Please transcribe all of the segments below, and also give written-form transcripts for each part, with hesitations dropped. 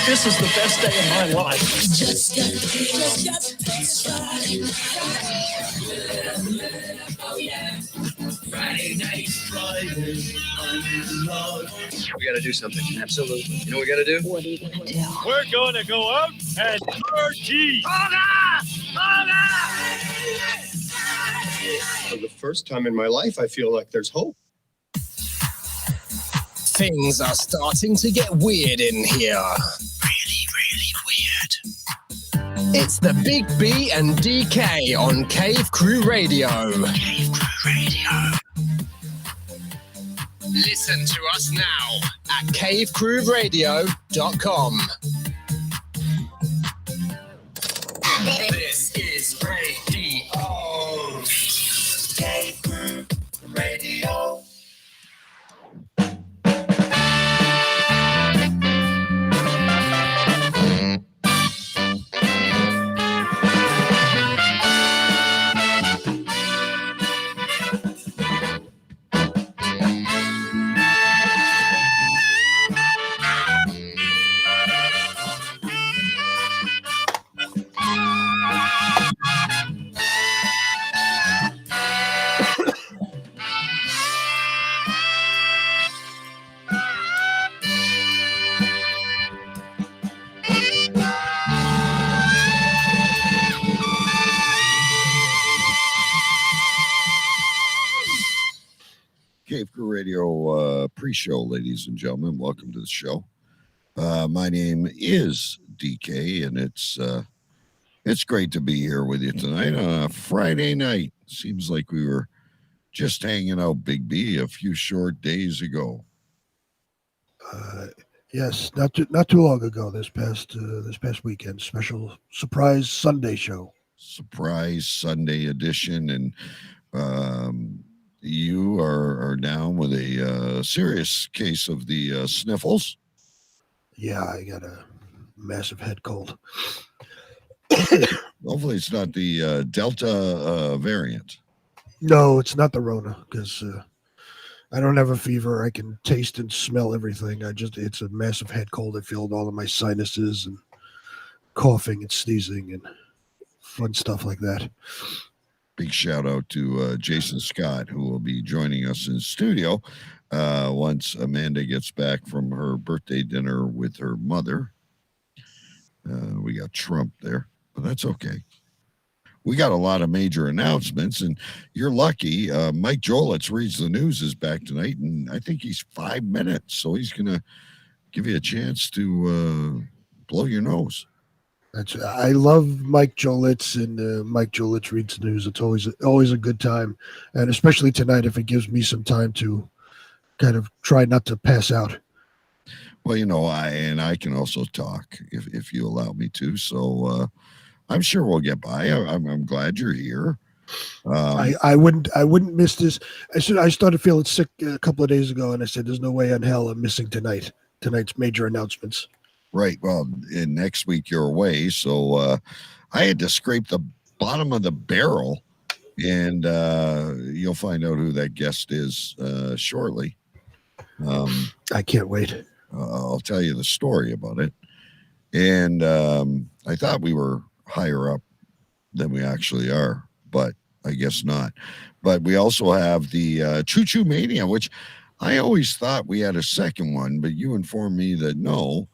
This is the best day of my life. Just got this Friday. Oh yeah. Friday night. I'm in love. We got to do something. Absolutely. You know what we got to do? What are you gonna do? We're going to go out and party. For the first time in my life, I feel like there's hope. Things are starting to get weird in here. Really, really weird. It's the Big B and DK on Cave Crew Radio. Cave Crew Radio. Listen to us now at cavecrewradio.com. This is radio. Cave Crew Radio. Cave Crew Radio pre-show, ladies and gentlemen. Welcome to the show. My name is DK, and it's great to be here with you tonight on a Friday night. Seems like we were just hanging out, Big B, a few short days ago. Yes, not too long ago. This past weekend, special surprise Sunday show. Surprise Sunday edition, and you are down with a serious case of the sniffles. Yeah, I got a massive head cold. Hopefully it's not the Delta variant. No, it's not the Rona, because I don't have a fever. I can taste and smell everything. It's a massive head cold. I feel all of my sinuses and coughing and sneezing and fun stuff like that. Big shout out to Jason Scott, who will be joining us in studio once Amanda gets back from her birthday dinner with her mother. We got Trump there, but that's okay. We got a lot of major announcements, and you're lucky. Mike Jolitz reads the news is back tonight, and I think he's 5 minutes, so he's going to give you a chance to blow your nose. I love Mike Jolitz, and Mike Jolitz reads the news. It's always a good time, and especially tonight if it gives me some time to kind of try not to pass out. Well, you know, I can also talk if you allow me to. So I'm sure we'll get by. I'm glad you're here. I wouldn't miss this. I started feeling sick a couple of days ago, and I said, "There's no way in hell I'm missing tonight's major announcements." Right. Well, next week you're away, so I had to scrape the bottom of the barrel, and you'll find out who that guest is shortly. I can't wait. I'll tell you the story about it. And I thought we were higher up than we actually are, but I guess not. But we also have the Choo Choo Mania, which I always thought we had a second one, but you informed me that no.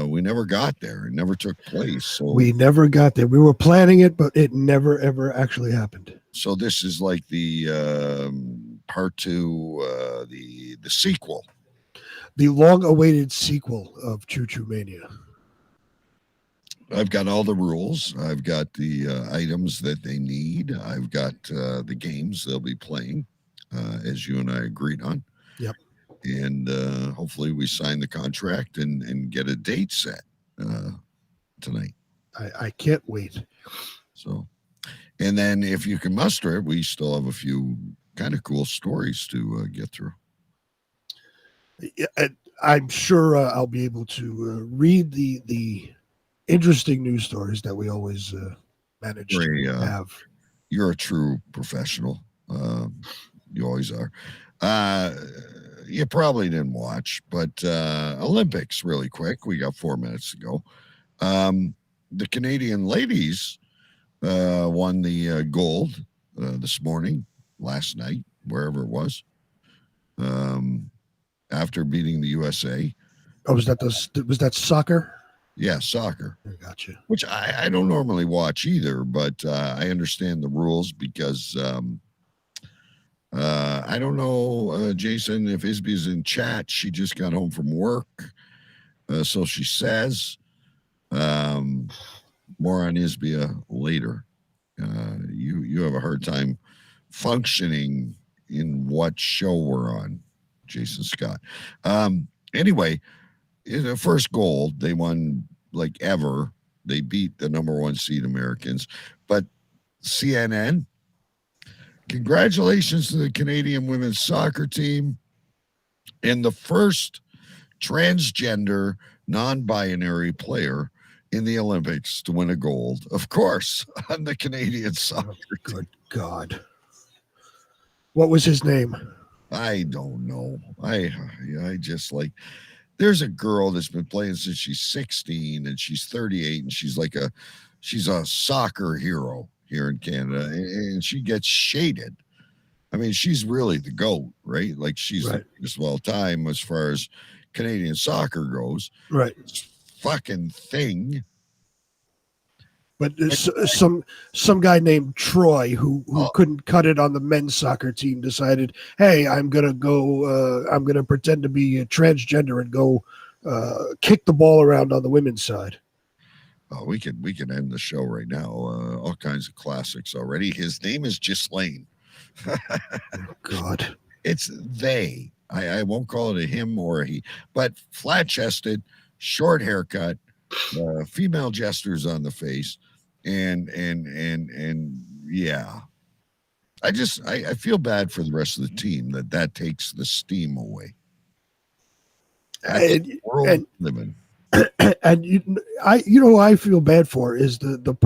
We never got there. It never took place. So we never got there. We were planning it, but it never, ever actually happened. So this is like the part two, the sequel. The long-awaited sequel of Choo Choo Mania. I've got all the rules. I've got the items that they need. I've got the games they'll be playing, as you and I agreed on. Yep. And hopefully we sign the contract and get a date set tonight. I can't wait. So, and then if you can muster it, we still have a few kind of cool stories to get through. Yeah, I'm sure I'll be able to read the interesting news stories that we always manage to have. You're a true professional. You always are. you probably didn't watch, but Olympics really quick. We got 4 minutes to go. The Canadian ladies won the gold this morning, last night, wherever it was, after beating the USA. Oh, was that soccer? Yeah, soccer. I got you. Which I don't normally watch either, but I understand the rules because I don't know, Jason, if Isby's in chat. She just got home from work, so she says. More on Isby later. You have a hard time functioning in what show we're on, Jason Scott. Anyway, in the first gold, they won like ever. They beat the number 1 seed Americans. But CNN, congratulations to the Canadian women's soccer team and the first transgender, non-binary player in the Olympics to win a gold, of course, on the Canadian soccer team. Good God. What was his name? I don't know. I just like, there's a girl that's been playing since she's 16 and she's 38 and she's a soccer hero here in Canada, and she gets shaded. I mean, she's really the GOAT, right? Like she's right. the biggest of all time as far as Canadian soccer goes. Right. Fucking thing. But some guy named Troy who couldn't cut it on the men's soccer team decided, hey, I'm gonna pretend to be a transgender and go kick the ball around on the women's side. Oh, we can end the show right now. All kinds of classics already. His name is Ghislaine. Oh, God. It's they. I won't call it a him or a he, but flat-chested, short haircut, female gestures on the face, and yeah. I feel bad for the rest of the team that takes the steam away. That's the world living. And who I feel bad for is the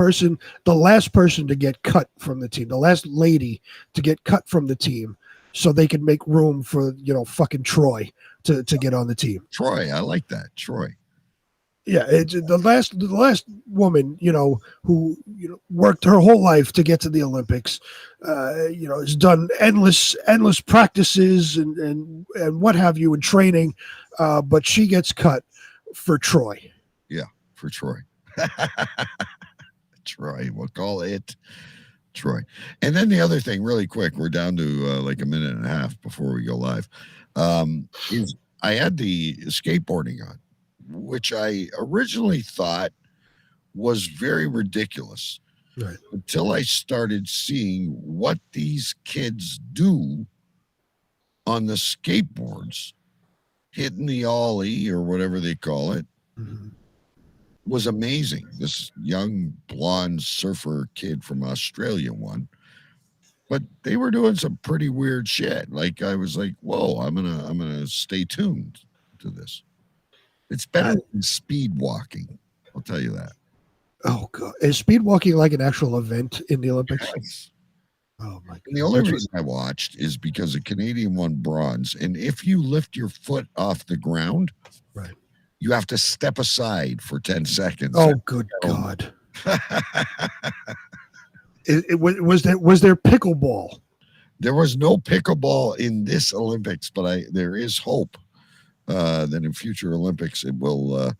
last person to get cut from the team, the last lady to get cut from the team, so they can make room for fucking Troy to get on the team. Troy, I like that. Troy. Yeah, it's the last woman, who worked her whole life to get to the Olympics. Has done endless practices and what have you in training, but she gets cut for Troy. Yeah, for Troy. Troy, we'll call it Troy. And then the other thing, really quick, we're down to like a minute and a half before we go live, is I had the skateboarding on, which I originally thought was very ridiculous. Right. Until I started seeing what these kids do on the skateboards, hitting the ollie or whatever they call it, was amazing. This young blonde surfer kid from Australia won, but they were doing some pretty weird shit. Like I was like, whoa, I'm gonna stay tuned to this. It's better than speed walking. I'll tell you that. Oh God, is speed walking like an actual event in the Olympics? Yes. Oh my God. And the only reason I watched is because a Canadian won bronze. And if you lift your foot off the ground, right, you have to step aside for 10 seconds. Oh, good God. Was there pickleball? There was no pickleball in this Olympics, but there is hope that in future Olympics it will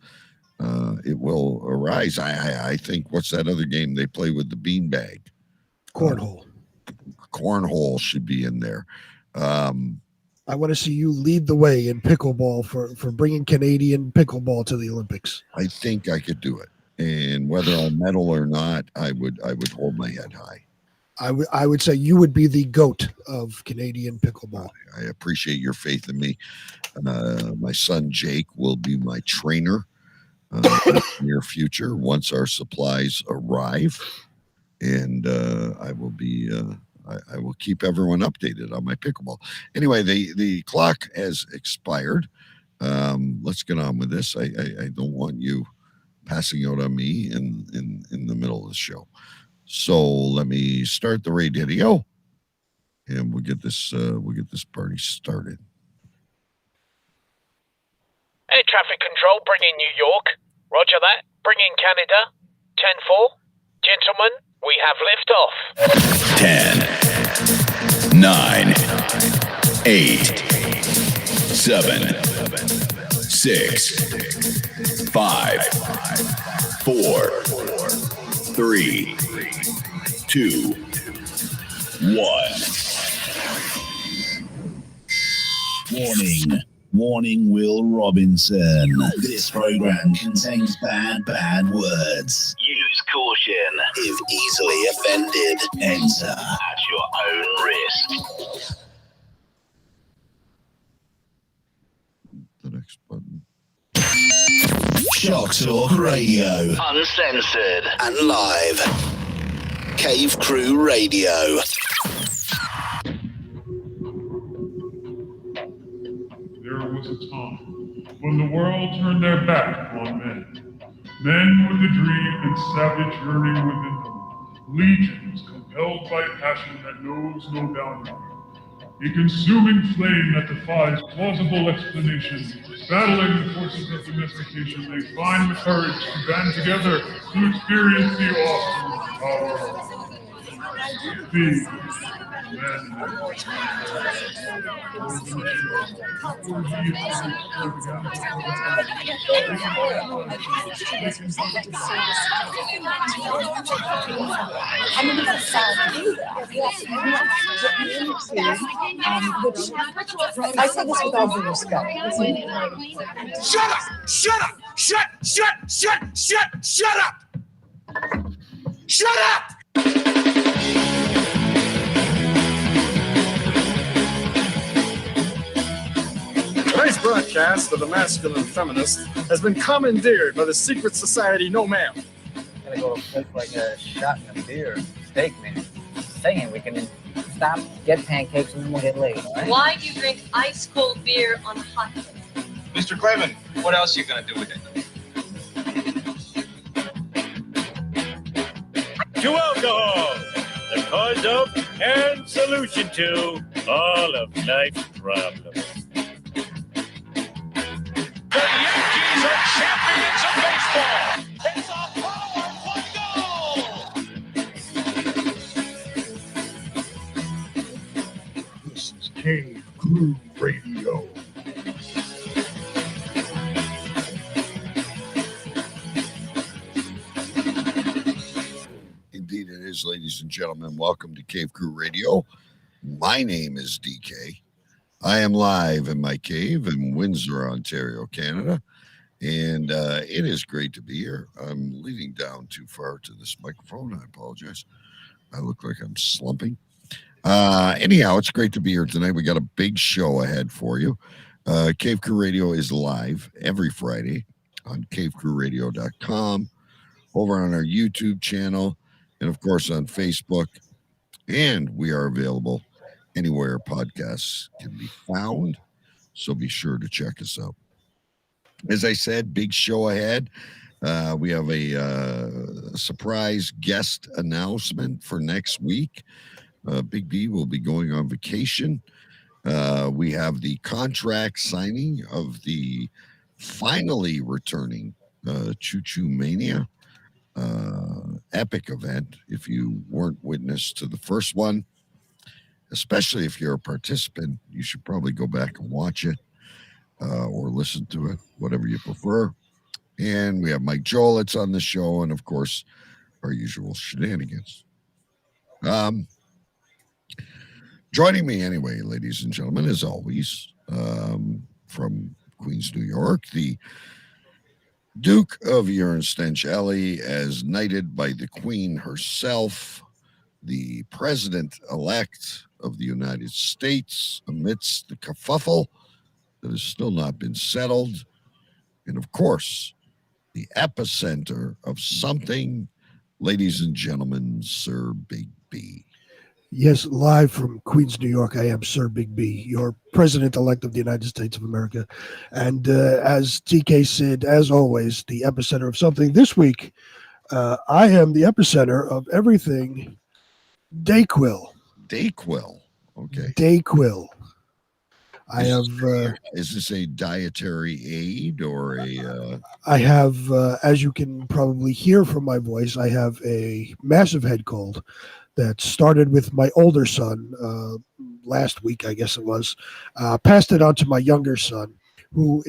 arise. I think, what's that other game they play with the beanbag? Cornhole. Cornhole should be in there. I want to see you lead the way in pickleball for bringing Canadian pickleball to the Olympics. I think I could do it, and whether I medal or not, I would hold my head high. I would say you would be the GOAT of Canadian pickleball. I appreciate your faith in me. My son Jake will be my trainer in the near future once our supplies arrive, and I will be. I will keep everyone updated on my pickleball. Anyway, the clock has expired. Let's get on with this. I don't want you passing out on me in the middle of the show. So let me start the radio, and we'll get this party started. Air traffic control, bring in New York. Roger that. Bring in Canada. 10-4. Gentlemen, we have liftoff. 10, 9, 8, 7, 6, 5, 4, 3, 2, 1. Warning, Will Robinson. This program contains bad words. Use caution. If easily offended, enter at your own risk. The next button. Shock Talk Radio. Uncensored and live. Cave Crew Radio. There was a time when the world turned their back on men. Men with a dream and savage yearning within them. Legions compelled by passion that knows no boundary. A consuming flame that defies plausible explanation. Battling the forces of domestication, they find the courage to band together to experience the awesome power of being men. I say this with all due respect. Shut up! Shut up! Shut up! Shut up! Today's broadcast of the masculine feminist has been commandeered by the secret society No Ma'am. Gonna go to a place like a shot and a beer, steak, man. Saying we can stop, get pancakes, and then we'll get laid, all right? Why do you drink ice cold beer on a hot day? Mr. Clement, what else are you gonna do with it? To alcohol, the cause of and solution to all of life's problems. The Yankees are champions of baseball. It's a power This is Cave Crew Radio. Indeed, it is, ladies and gentlemen. Welcome to Cave Crew Radio. My name is DK. I am live in my cave in Windsor, Ontario, Canada, and it is great to be here. I'm leaning down too far to this microphone. I apologize. I look like I'm slumping. Anyhow, it's great to be here tonight. We got a big show ahead for you. Cave Crew Radio is live every Friday on cavecrewradio.com, over on our YouTube channel, and of course on Facebook. And we are available anywhere podcasts can be found, so be sure to check us out. As I said, big show ahead. We have a surprise guest announcement for next week. Big B will be going on vacation. We have the contract signing of the finally returning Choo Choo Mania epic event. If you weren't witness to the first one, especially if you're a participant, you should probably go back and watch it or listen to it, whatever you prefer. And we have Mike Jolitz on the show, and of course, our usual shenanigans. Joining me anyway, ladies and gentlemen, as always, from Queens, New York, the Duke of Urine Stench Alley, as knighted by the Queen herself, the President-elect of the United States, amidst the kerfuffle that has still not been settled, and of course, the epicenter of something, ladies and gentlemen, Sir Big B. Yes, live from Queens, New York, I am Sir Big B, your President-elect of the United States of America. And as TK said, as always, the epicenter of something. This week, I am the epicenter of everything Dayquil. Dayquil, okay. Dayquil. I have. Is this a dietary aid or a? I have, as you can probably hear from my voice, I have a massive head cold that started with my older son last week, I guess it was. Passed it on to my younger son, who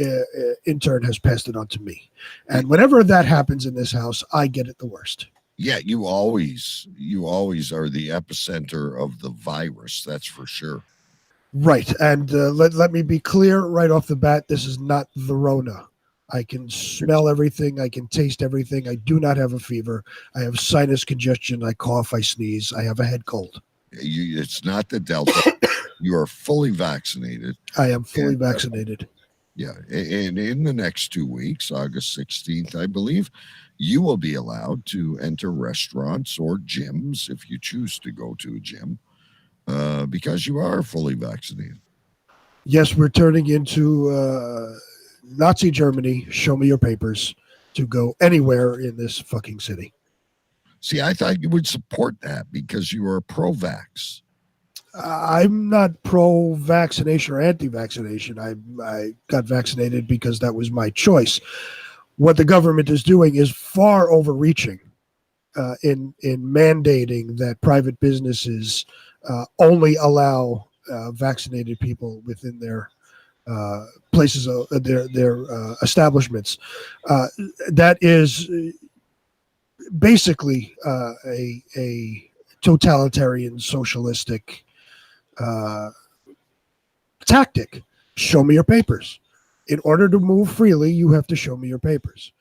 in turn has passed it on to me. And whenever that happens in this house, I get it the worst. Yeah, you always are the epicenter of the virus. That's for sure. Right. And let me be clear right off the bat, this is not the Rona. I can smell everything. I can taste everything. I do not have a fever. I have sinus congestion. I cough. I sneeze. I have a head cold. It's not the Delta. You are fully vaccinated. I am fully vaccinated. Yeah. And in the next 2 weeks, August 16th, I believe, you will be allowed to enter restaurants or gyms if you choose to go to a gym because you are fully vaccinated. Yes, we're turning into Nazi Germany. Show me your papers to go anywhere in this fucking city. See, I thought you would support that because you are pro-vax. I'm not pro-vaccination or anti-vaccination. I got vaccinated because that was my choice. What the government is doing is far overreaching in mandating that private businesses only allow vaccinated people within their places of their establishments. That is basically a totalitarian socialistic tactic. Show me your papers. In order to move freely, you have to show me your papers.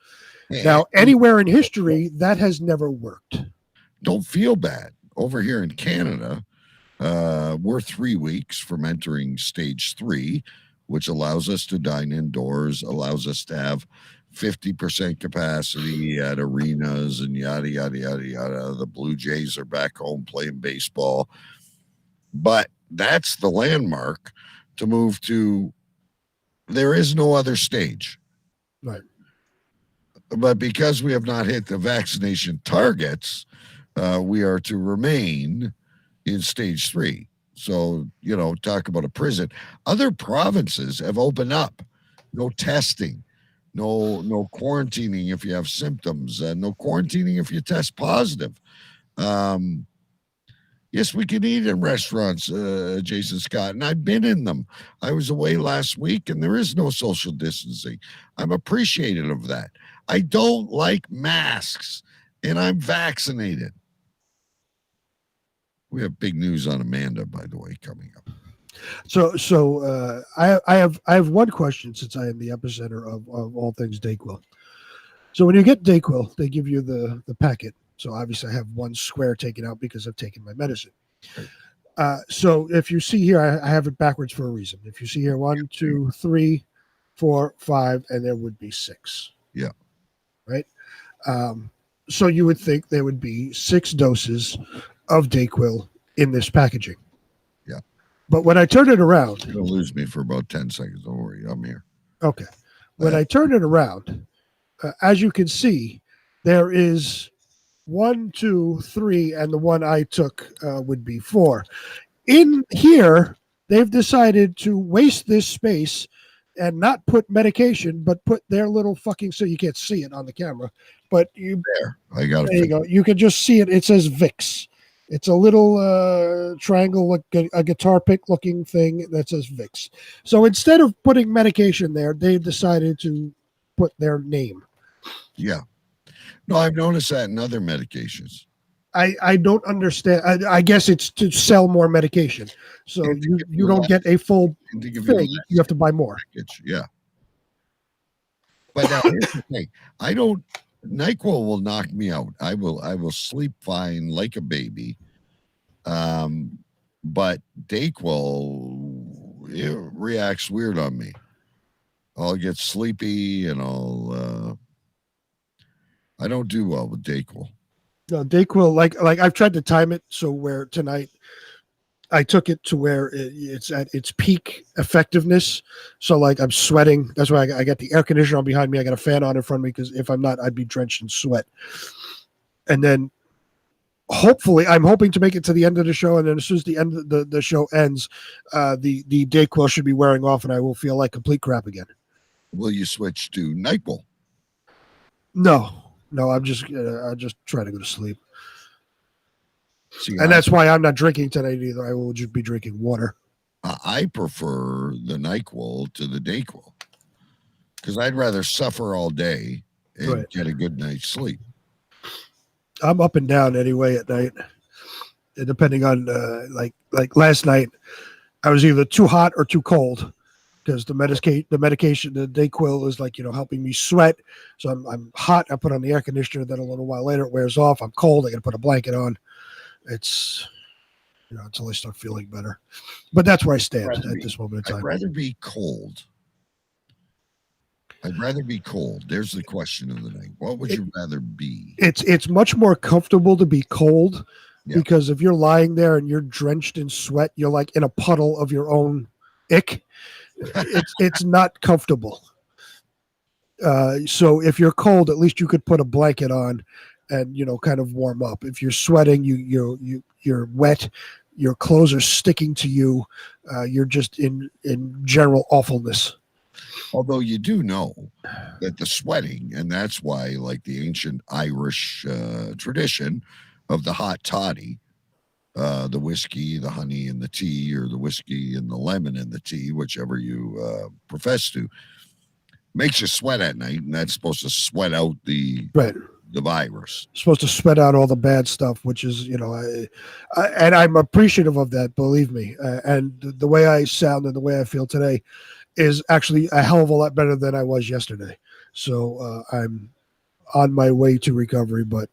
Now, anywhere in history, that has never worked. Don't feel bad. Over here in Canada, we're 3 weeks from entering stage 3, which allows us to dine indoors, allows us to have 50% capacity at arenas and yada, yada, yada, yada. The Blue Jays are back home playing baseball. But that's the landmark to move to. There is no other stage. Right. But because we have not hit the vaccination targets, we are to remain in stage 3. So, talk about a prison. Other provinces have opened up. No testing, no quarantining if you have symptoms, no quarantining if you test positive. Yes, we can eat in restaurants, Jason Scott, and I've been in them. I was away last week, and there is no social distancing. I'm appreciative of that. I don't like masks, and I'm vaccinated. We have big news on Amanda, by the way, coming up. So I have one question, since I am the epicenter of all things Dayquil. So when you get Dayquil, they give you the packet. So obviously I have one square taken out because I've taken my medicine. So if you see here, I have it backwards for a reason. If you see here, 1, 2, 3, 4, 5, and there would be 6. Yeah. Right. So you would think there would be 6 doses of Dayquil in this packaging. Yeah. But when I turn it around, you'll lose me for about 10 seconds. Don't worry, I'm here. Okay. When I turn it around, as you can see, there is 1, 2, 3, and the one I took would be 4. In here, they've decided to waste this space and not put medication, but put their little fucking, so you can't see it on the camera, but there you go. You can just see it. It says Vicks. It's a little triangle, like a guitar pick looking thing that says Vicks. So instead of putting medication there, they decided to put their name. Yeah. No, I've noticed that in other medications. I don't understand. I guess it's to sell more medication. So you don't get a full thing. You have to buy more. Yeah. But now here's the thing. NyQuil will knock me out. I will sleep fine like a baby. But Dayquil, it reacts weird on me. I'll get sleepy and I don't do well with Dayquil. No, Dayquil, like I've tried to time it so where tonight I took it to where it's at its peak effectiveness. So like I'm sweating. That's why I got the air conditioner on behind me. I got a fan on in front of me because if I'm not, I'd be drenched in sweat. And then hopefully, I'm hoping to make it to the end of the show, and then as soon as the end of the show ends, the Dayquil should be wearing off, and I will feel like complete crap again. Will you switch to NyQuil? No, I'm just trying to go to sleep. See, And that's why I'm not drinking tonight either. I will just be drinking water. I prefer the NyQuil to the Dayquil because I'd rather suffer all day and get a good night's sleep. I'm up and down anyway at night, depending on like last night, I was either too hot or too cold because the medication, the Dayquil is like helping me sweat. So I'm hot. I put on the air conditioner. Then a little while later it wears off. I'm cold. I got to put a blanket on. It's until I start feeling better. But that's where I stand at this moment in time. I'd rather be cold. There's the question of the night. What would you rather be? It's much more comfortable to be cold because if you're lying there and you're drenched in sweat, you're like in a puddle of your own ick. It's not comfortable. So if you're cold, at least you could put a blanket on and kind of warm up. If you're sweating, you're wet, your clothes are sticking to you, you're just in general awfulness. Although you do know that the sweating, and that's why, like the ancient Irish tradition of the hot toddy, the whiskey, the honey, and the tea, or the whiskey and the lemon and the tea, whichever you profess to, makes you sweat at night, and that's supposed to sweat out the virus. Supposed to sweat out all the bad stuff, which is, and I'm appreciative of that, believe me. And the way I sound and the way I feel today is actually a hell of a lot better than I was yesterday. So I'm on my way to recovery, but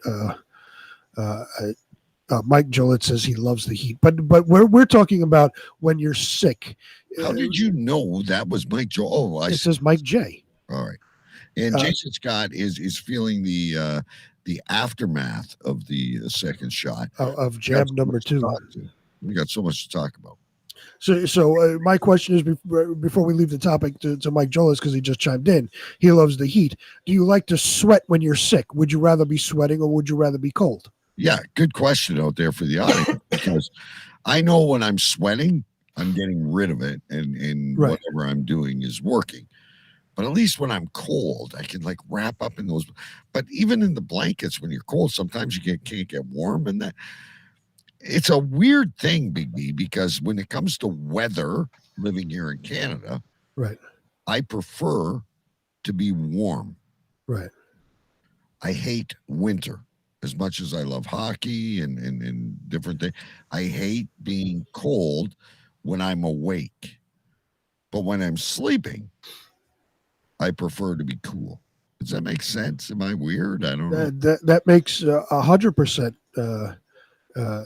Mike Jolitz says he loves the heat. But we're talking about when you're sick. How did you know that was Mike Joel? Oh, it says Mike J. All right. And Jason Scott is feeling the aftermath of the second shot of jab number 2. We got so much to talk about. So my question is before we leave the topic to Mike Jolis, because he just chimed in. He loves the heat. Do you like to sweat when you're sick? Would you rather be sweating or would you rather be cold? Yeah, good question out there for the audience because I know when I'm sweating, I'm getting rid of it, and whatever I'm doing is working. But at least when I'm cold, I can like wrap up in those. But even in the blankets, when you're cold, sometimes you can't get warm, and that it's a weird thing, Big B, because when it comes to weather, living here in Canada, I prefer to be warm. Right. I hate winter as much as I love hockey and different things. I hate being cold when I'm awake, but when I'm sleeping, I prefer to be cool. Does that make sense? Am I weird? I don't know. That makes 100%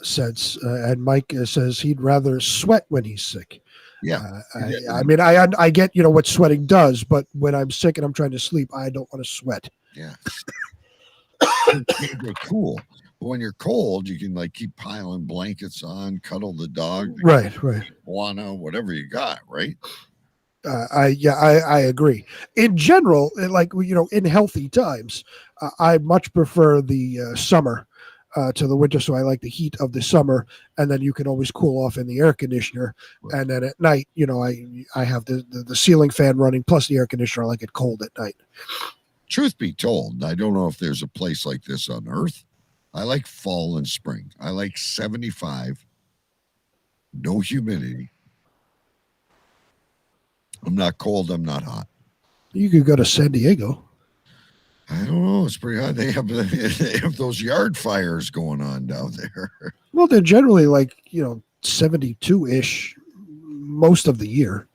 sense. And Mike says he'd rather sweat when he's sick. Yeah. I mean, I get, what sweating does, but when I'm sick and I'm trying to sleep, I don't want to sweat. Yeah. You're cool. But when you're cold, you can like keep piling blankets on, cuddle the dog. Right. Guano, whatever you got, right? I agree. In general, like, in healthy times, I much prefer the summer to the winter. So I like the heat of the summer, and then you can always cool off in the air conditioner. Right. And then at night, I have the ceiling fan running plus the air conditioner. I like it cold at night. Truth be told, I don't know if there's a place like this on Earth. I like fall and spring. I like 75, no humidity. I'm not cold. I'm not hot. You could go to San Diego. I don't know. It's pretty hot. They have those yard fires going on down there. Well, they're generally like, 72-ish most of the year.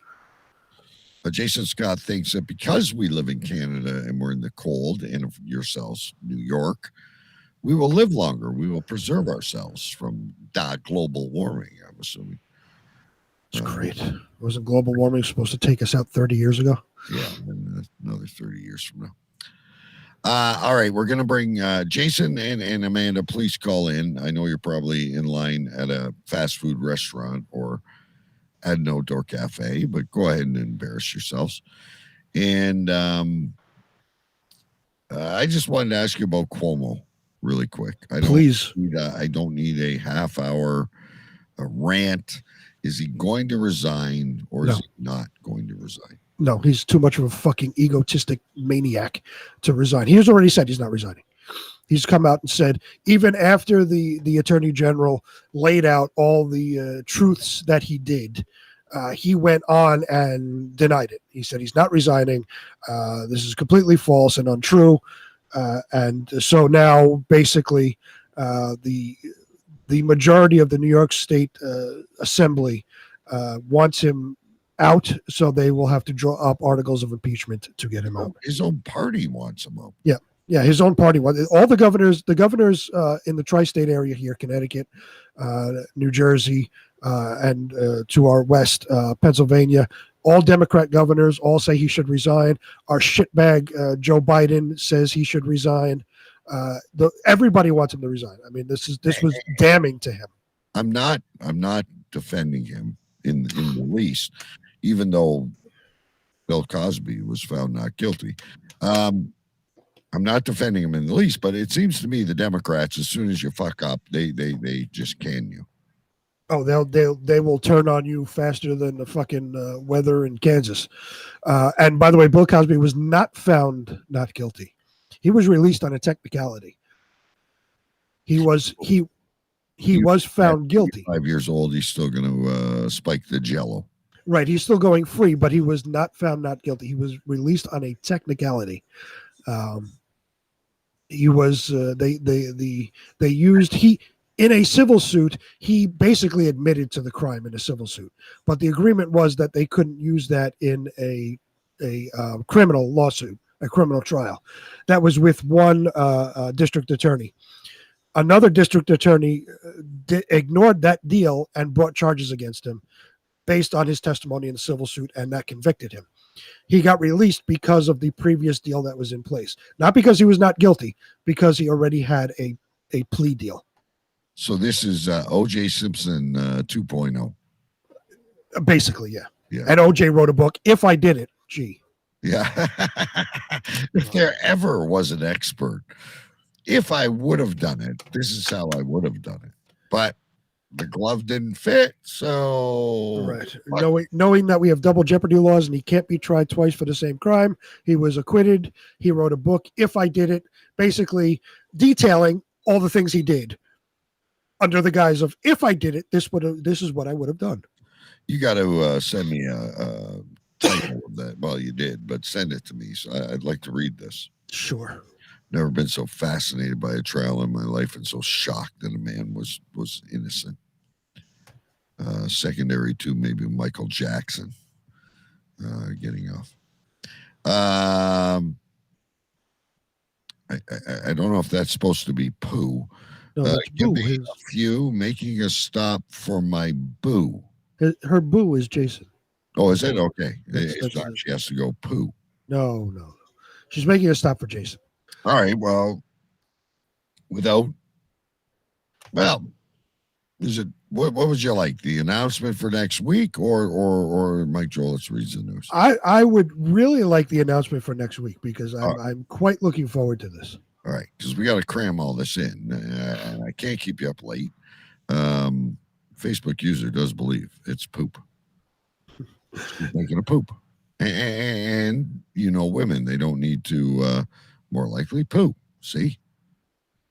But Jason Scott thinks that because we live in Canada and we're in the cold, and yourselves, New York, we will live longer. We will preserve ourselves from global warming, I'm assuming. It's great. Wasn't global warming supposed to take us out 30 years ago? Yeah, another 30 years from now. All right, we're going to bring Jason and Amanda. Please call in. I know you're probably in line at a fast food restaurant or at an outdoor cafe, but go ahead and embarrass yourselves. And I just wanted to ask you about Cuomo. really quick. Please. I don't need a half hour rant. Is he going to resign or is he not going to resign? No, he's too much of a fucking egotistic maniac to resign. He has already said he's not resigning. He's come out and said, even after the attorney general laid out all the truths that he did, he went on and denied it. He said he's not resigning. This is completely false and untrue. And so now, basically, the majority of the New York State Assembly wants him out, so they will have to draw up articles of impeachment to get him out. His own party wants him out. Yeah, his own party. All the governors in the tri-state area here, Connecticut, New Jersey, and to our west, Pennsylvania, all Democrat governors all say he should resign. Our shitbag Joe Biden says he should resign. Everybody wants him to resign. I mean, this was damning to him. I'm not defending him in the least, even though Bill Cosby was found not guilty. I'm not defending him in the least, but it seems to me the Democrats, as soon as you fuck up, they just can you. Oh, they will turn on you faster than the fucking weather in Kansas. And by the way, Bill Cosby was not found not guilty. He was released on a technicality. He was found guilty. 5 years old, he's still going to spike the Jello. Right, he's still going free, but he was not found not guilty. He was released on a technicality. He was in a civil suit. He basically admitted to the crime in a civil suit, but the agreement was that they couldn't use that in a criminal lawsuit, a criminal trial. That was with one district attorney. Another district attorney ignored that deal and brought charges against him based on his testimony in the civil suit, and that convicted him. He got released because of the previous deal that was in place. Not because he was not guilty, because he already had a plea deal. So this is O.J. Simpson 2.0. Basically, yeah. And O.J. wrote a book, If I Did It, Gee. Yeah. If there ever was an expert, if I would have done it, this is how I would have done it. But the glove didn't fit, so right. Knowing that we have double jeopardy laws and he can't be tried twice for the same crime, he was acquitted. He wrote a book, If I Did It, basically detailing all the things he did under the guise of, if I did it, this is what I would have done. You got to send me a title of that. Well, you did, but send it to me. So I'd like to read this. Sure. Never been so fascinated by a trial in my life and so shocked that a man was innocent. Secondary to maybe Michael Jackson getting off. I don't know if that's supposed to be poo. No, give me a few, making a stop for my boo. Her boo is Jason. Oh, is it? Okay. That's She has to go poo. No. She's making a stop for Jason. All right. Well, is it what would you like? The announcement for next week or Mike Jolitz reads the news? I would really like the announcement for next week because I'm quite looking forward to this. All right, because we got to cram all this in. I can't keep you up late. Facebook user does believe it's poop. She's making a poop. And women, they don't need to more likely poo. See?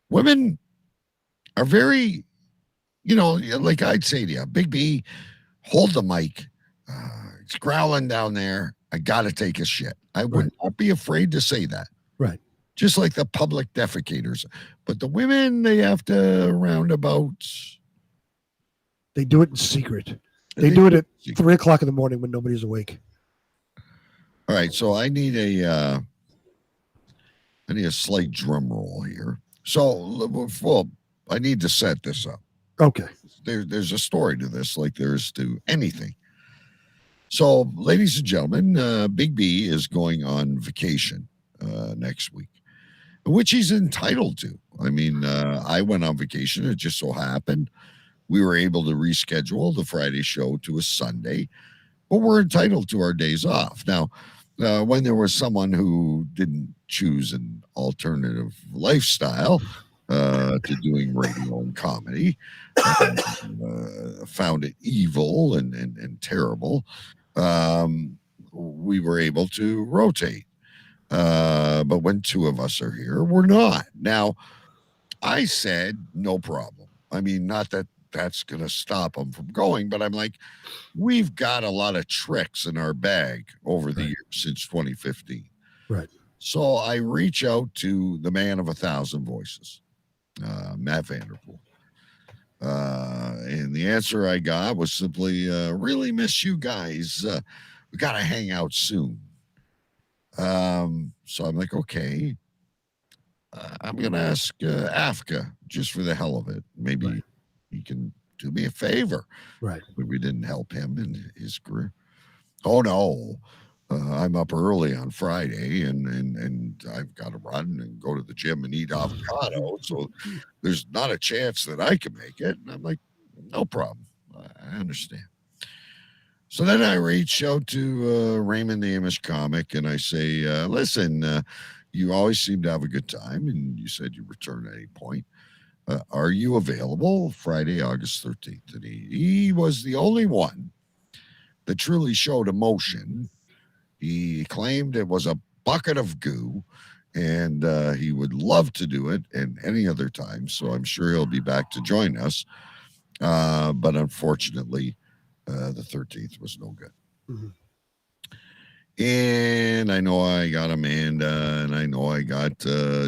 Women are very, like I'd say to you, Big B, hold the mic. It's growling down there. I got to take a shit. I would not be afraid to say that. Right. Just like the public defecators. But the women, they have to roundabouts. They do it in secret. They do it at 3 o'clock in the morning when nobody's awake. All right, so I need a slight drum roll here. So, I need to set this up. Okay. There's a story to this, like there is to anything. So, ladies and gentlemen, Big B is going on vacation next week, which he's entitled to. I mean, I went on vacation. It just so happened we were able to reschedule the Friday show to a Sunday, but we're entitled to our days off. Now, when there was someone who didn't choose an alternative lifestyle, to doing radio and comedy. Found it evil and terrible. We were able to rotate. But when two of us are here, we're not. Now, I said, no problem. I mean, not that that's going to stop them from going, but I'm like, we've got a lot of tricks in our bag over the years since 2015. Right. So I reach out to the man of 1,000 voices, Matt Vanderpool. And the answer I got was simply, really miss you guys. We got to hang out soon. So I'm like, okay, I'm going to ask Afka just for the hell of it. Maybe he can do me a favor. Right. But we didn't help him in his career. Oh, no. I'm up early on Friday and I've got to run and go to the gym and eat avocado. So there's not a chance that I can make it. And I'm like, no problem. I understand. So then I reach out to Raymond the Amish comic and I say, listen, you always seem to have a good time and you said you return at any point. Are you available Friday, August 13th? And he was the only one that truly showed emotion. He claimed it was a bucket of goo and he would love to do it at any other time. So I'm sure he'll be back to join us. But unfortunately, the 13th was no good. Mm-hmm. And I know I got Amanda and I know I got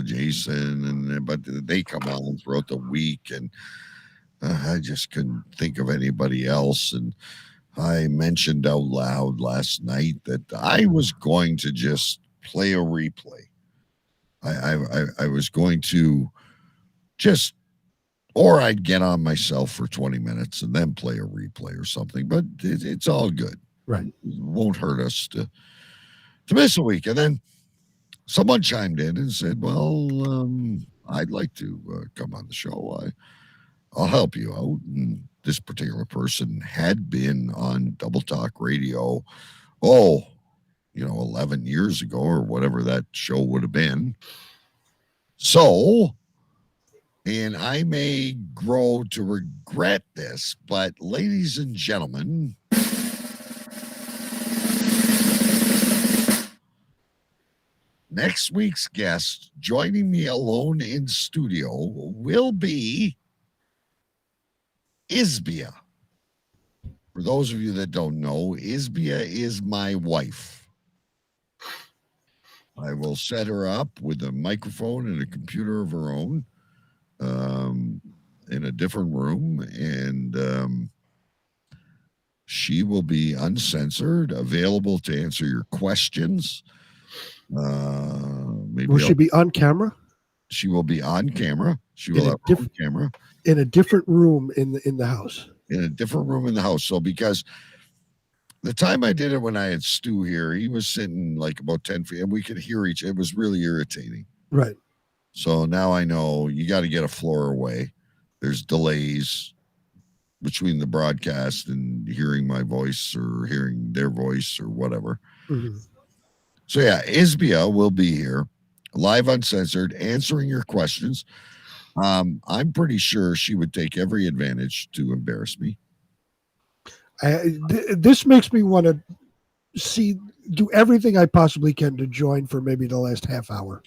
Jason, but they come on throughout the week and I just couldn't think of anybody else. And I mentioned out loud last night that I was going to just play a replay. I was going to just, or I'd get on myself for 20 minutes and then play a replay or something, but it's all good. Right. It won't hurt us to miss a week. And then someone chimed in and said, well, I'd like to come on the show. I'll help you out. And this particular person had been on Double Talk Radio, 11 years ago or whatever that show would have been. So, and I may grow to regret this, but ladies and gentlemen, next week's guest joining me alone in studio will be Isbia. For those of you that don't know, Isbia is my wife. I will set her up with a microphone and a computer of her own in a different room, and she will be uncensored, available to answer your questions. Will she be on camera? She will be on camera. She will have her own camera in a different room in the house. In a different room in the house. So because the time I did it when I had Stu here, he was sitting like about 10 feet and we could hear each. It was really irritating. Right. So now I know you got to get a floor away. There's delays between the broadcast and hearing my voice or hearing their voice or whatever. Mm-hmm. So yeah, Isbia will be here, live uncensored, answering your questions. I'm pretty sure she would take every advantage to embarrass me. This makes me want to do everything I possibly can to join for maybe the last half hour.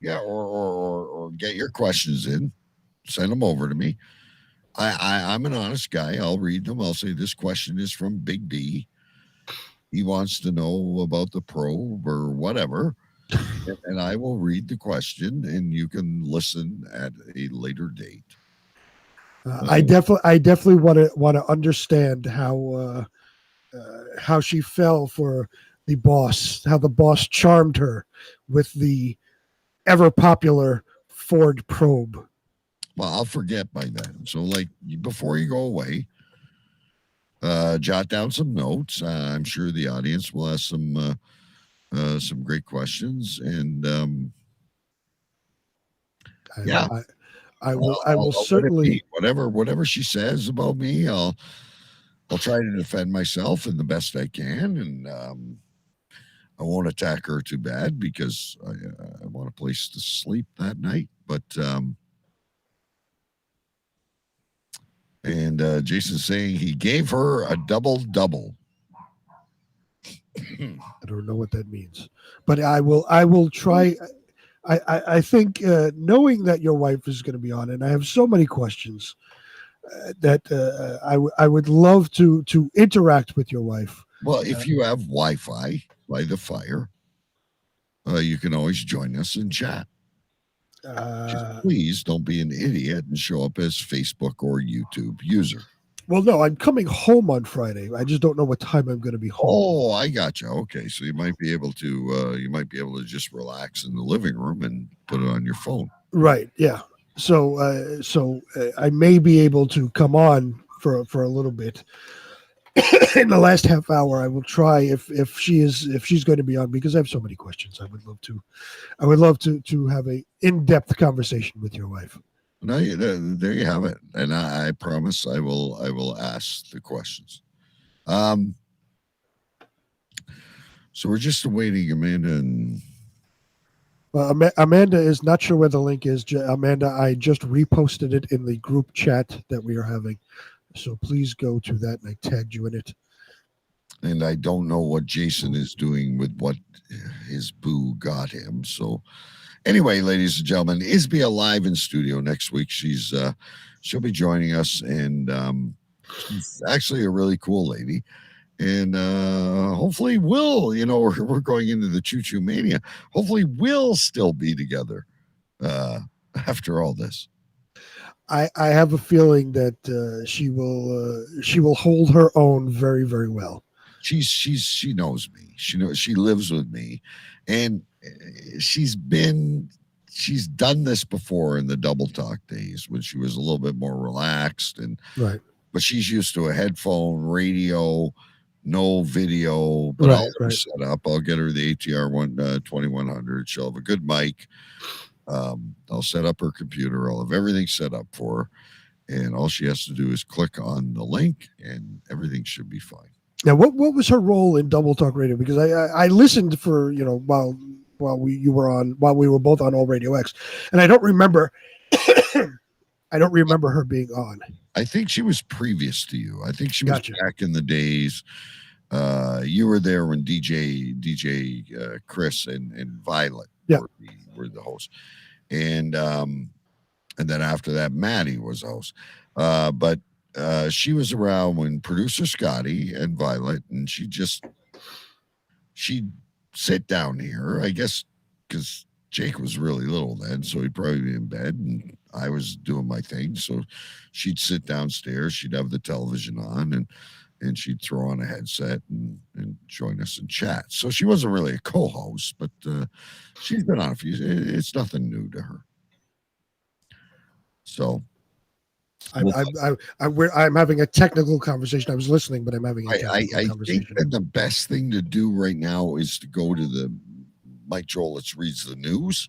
Yeah, or get your questions in, send them over to me. I'm an honest guy. I'll read them. I'll say this question is from Big D. He wants to know about the probe or whatever. And I will read the question and you can listen at a later date. I definitely want to understand how she fell for the boss, how the boss charmed her with the ever popular Ford probe. Well, I'll forget by then. So like before you go away, jot down some notes. I'm sure the audience will have some great questions, and I will certainly whatever she says about me, I'll try to defend myself in the best I can, and I won't attack her too bad because I want a place to sleep that night. But And Jason's saying he gave her a double-double. I don't know what that means, but I will try. I think knowing that your wife is going to be on, and I have so many questions that I would love to interact with your wife. Well, if you have Wi-Fi by the fire, you can always join us and chat. Just please don't be an idiot and show up as Facebook or YouTube user. Well, no, I'm coming home on Friday. I just don't know what time I'm going to be home. Oh, I got you. Okay, so you might be able to just relax in the living room and put it on your phone. Right. Yeah. So I may be able to come on for a little bit. In the last half hour, I will try if she's going to be on, because I have so many questions. I would love to have a in-depth conversation with your wife. No, there you have it, and I promise I will ask the questions. So we're just awaiting Amanda and. Amanda is not sure where the link is. Amanda, I just reposted it in the group chat that we are having, so please go to that, and I tagged you in it. And I don't know what Jason is doing with what his boo got him. So anyway, ladies and gentlemen, Isbia live in studio next week. She'll be joining us, and she's actually a really cool lady. And hopefully we're going into the Choo Choo Mania. Hopefully we'll still be together after all this. I have a feeling that she will hold her own very, very well. She knows me. She lives with me, and she's done this before in the Double Talk days when she was a little bit more relaxed, and right. But she's used to a headphone, radio, no video. But I'll have her set up. I'll get her the ATR 2100. She'll have a good mic. I'll set up her computer. I'll have everything set up for her, and all she has to do is click on the link, and everything should be fine. Now, what was her role in Double Talk Radio? Because I listened for while we were both on All Radio X, and I don't remember her being on. I think she was previous to you. I think she was back in the days. You were there when DJ Chris and Violet were the hosts, and then after that, Maddie was host. But she was around when producer Scotty and Violet, and she'd sit down here, I guess, because Jake was really little then, so he'd probably be in bed, and I was doing my thing. So she'd sit downstairs, she'd have the television on, and she'd throw on a headset and join us and chat. So she wasn't really a co-host, but she's been on a few. It's nothing new to her. So I'm having a technical conversation. I was listening, but I'm having a technical conversation. I think that the best thing to do right now is to go to the Mike Jolitz reads the news,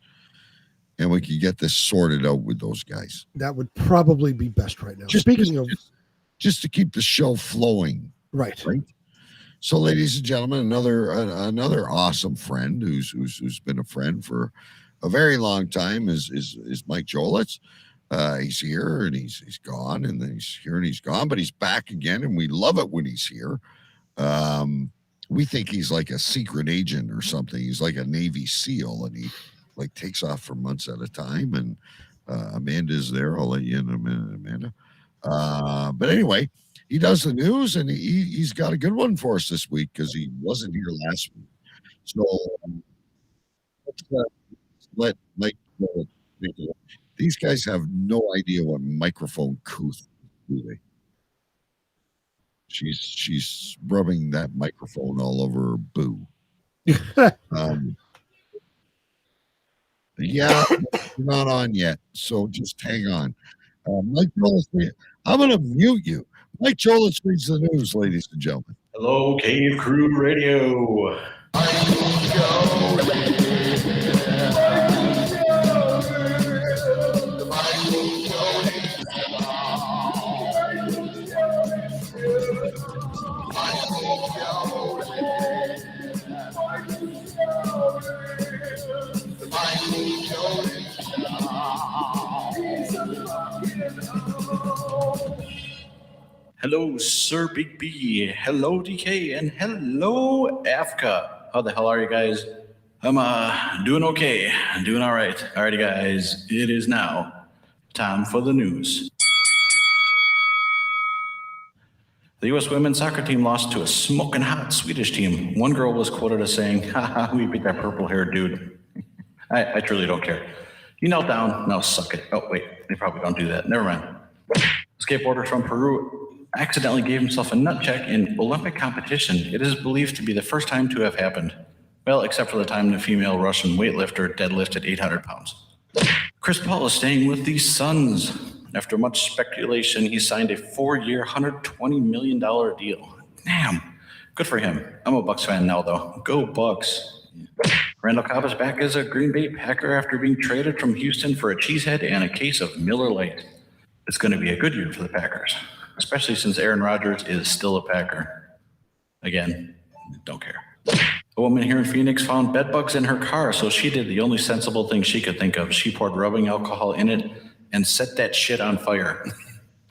and we can get this sorted out with those guys. That would probably be best right now. Just to keep the show flowing. Right. So, ladies and gentlemen, another awesome friend who's been a friend for a very long time is Mike Jolitz. He's here and he's gone, and then he's here and he's gone, but he's back again, and we love it when he's here. We think he's like a secret agent or something. He's like a Navy SEAL, and he like takes off for months at a time. And Amanda's there. I'll let you in a minute, Amanda. But anyway, he does the news, and he's got a good one for us this week because he wasn't here last week. So let Mike. These guys have no idea what microphone couth do they? She's rubbing that microphone all over her boo. Yeah, not on yet, so just hang on. Mike Jolitz, I'm going to mute you. Mike Jolitz reads the news, ladies and gentlemen. Hello, Cave Crew Radio. Hello, Sir Big B. Hello, DK. And hello, Afka. How the hell are you guys? I'm doing okay. I'm doing all right. Alrighty, guys. It is now time for the news. The U.S. women's soccer team lost to a smoking hot Swedish team. One girl was quoted as saying, "Haha, we beat that purple-haired dude." I truly don't care. You knelt down, now suck it. Oh, wait, they probably don't do that. Never mind. Skateboarder from Peru accidentally gave himself a nut check in Olympic competition. It is believed to be the first time to have happened. Well, except for the time the female Russian weightlifter deadlifted 800 pounds. Chris Paul is staying with the Suns. After much speculation, he signed a 4-year, $120 million deal. Damn, good for him. I'm a Bucks fan now, though. Go Bucks. Randall Cobb is back as a Green Bay Packer after being traded from Houston for a cheesehead and a case of Miller Lite. It's going to be a good year for the Packers, especially since Aaron Rodgers is still a Packer. Again, don't care. A woman here in Phoenix found bed bugs in her car, so she did the only sensible thing she could think of. She poured rubbing alcohol in it and set that shit on fire.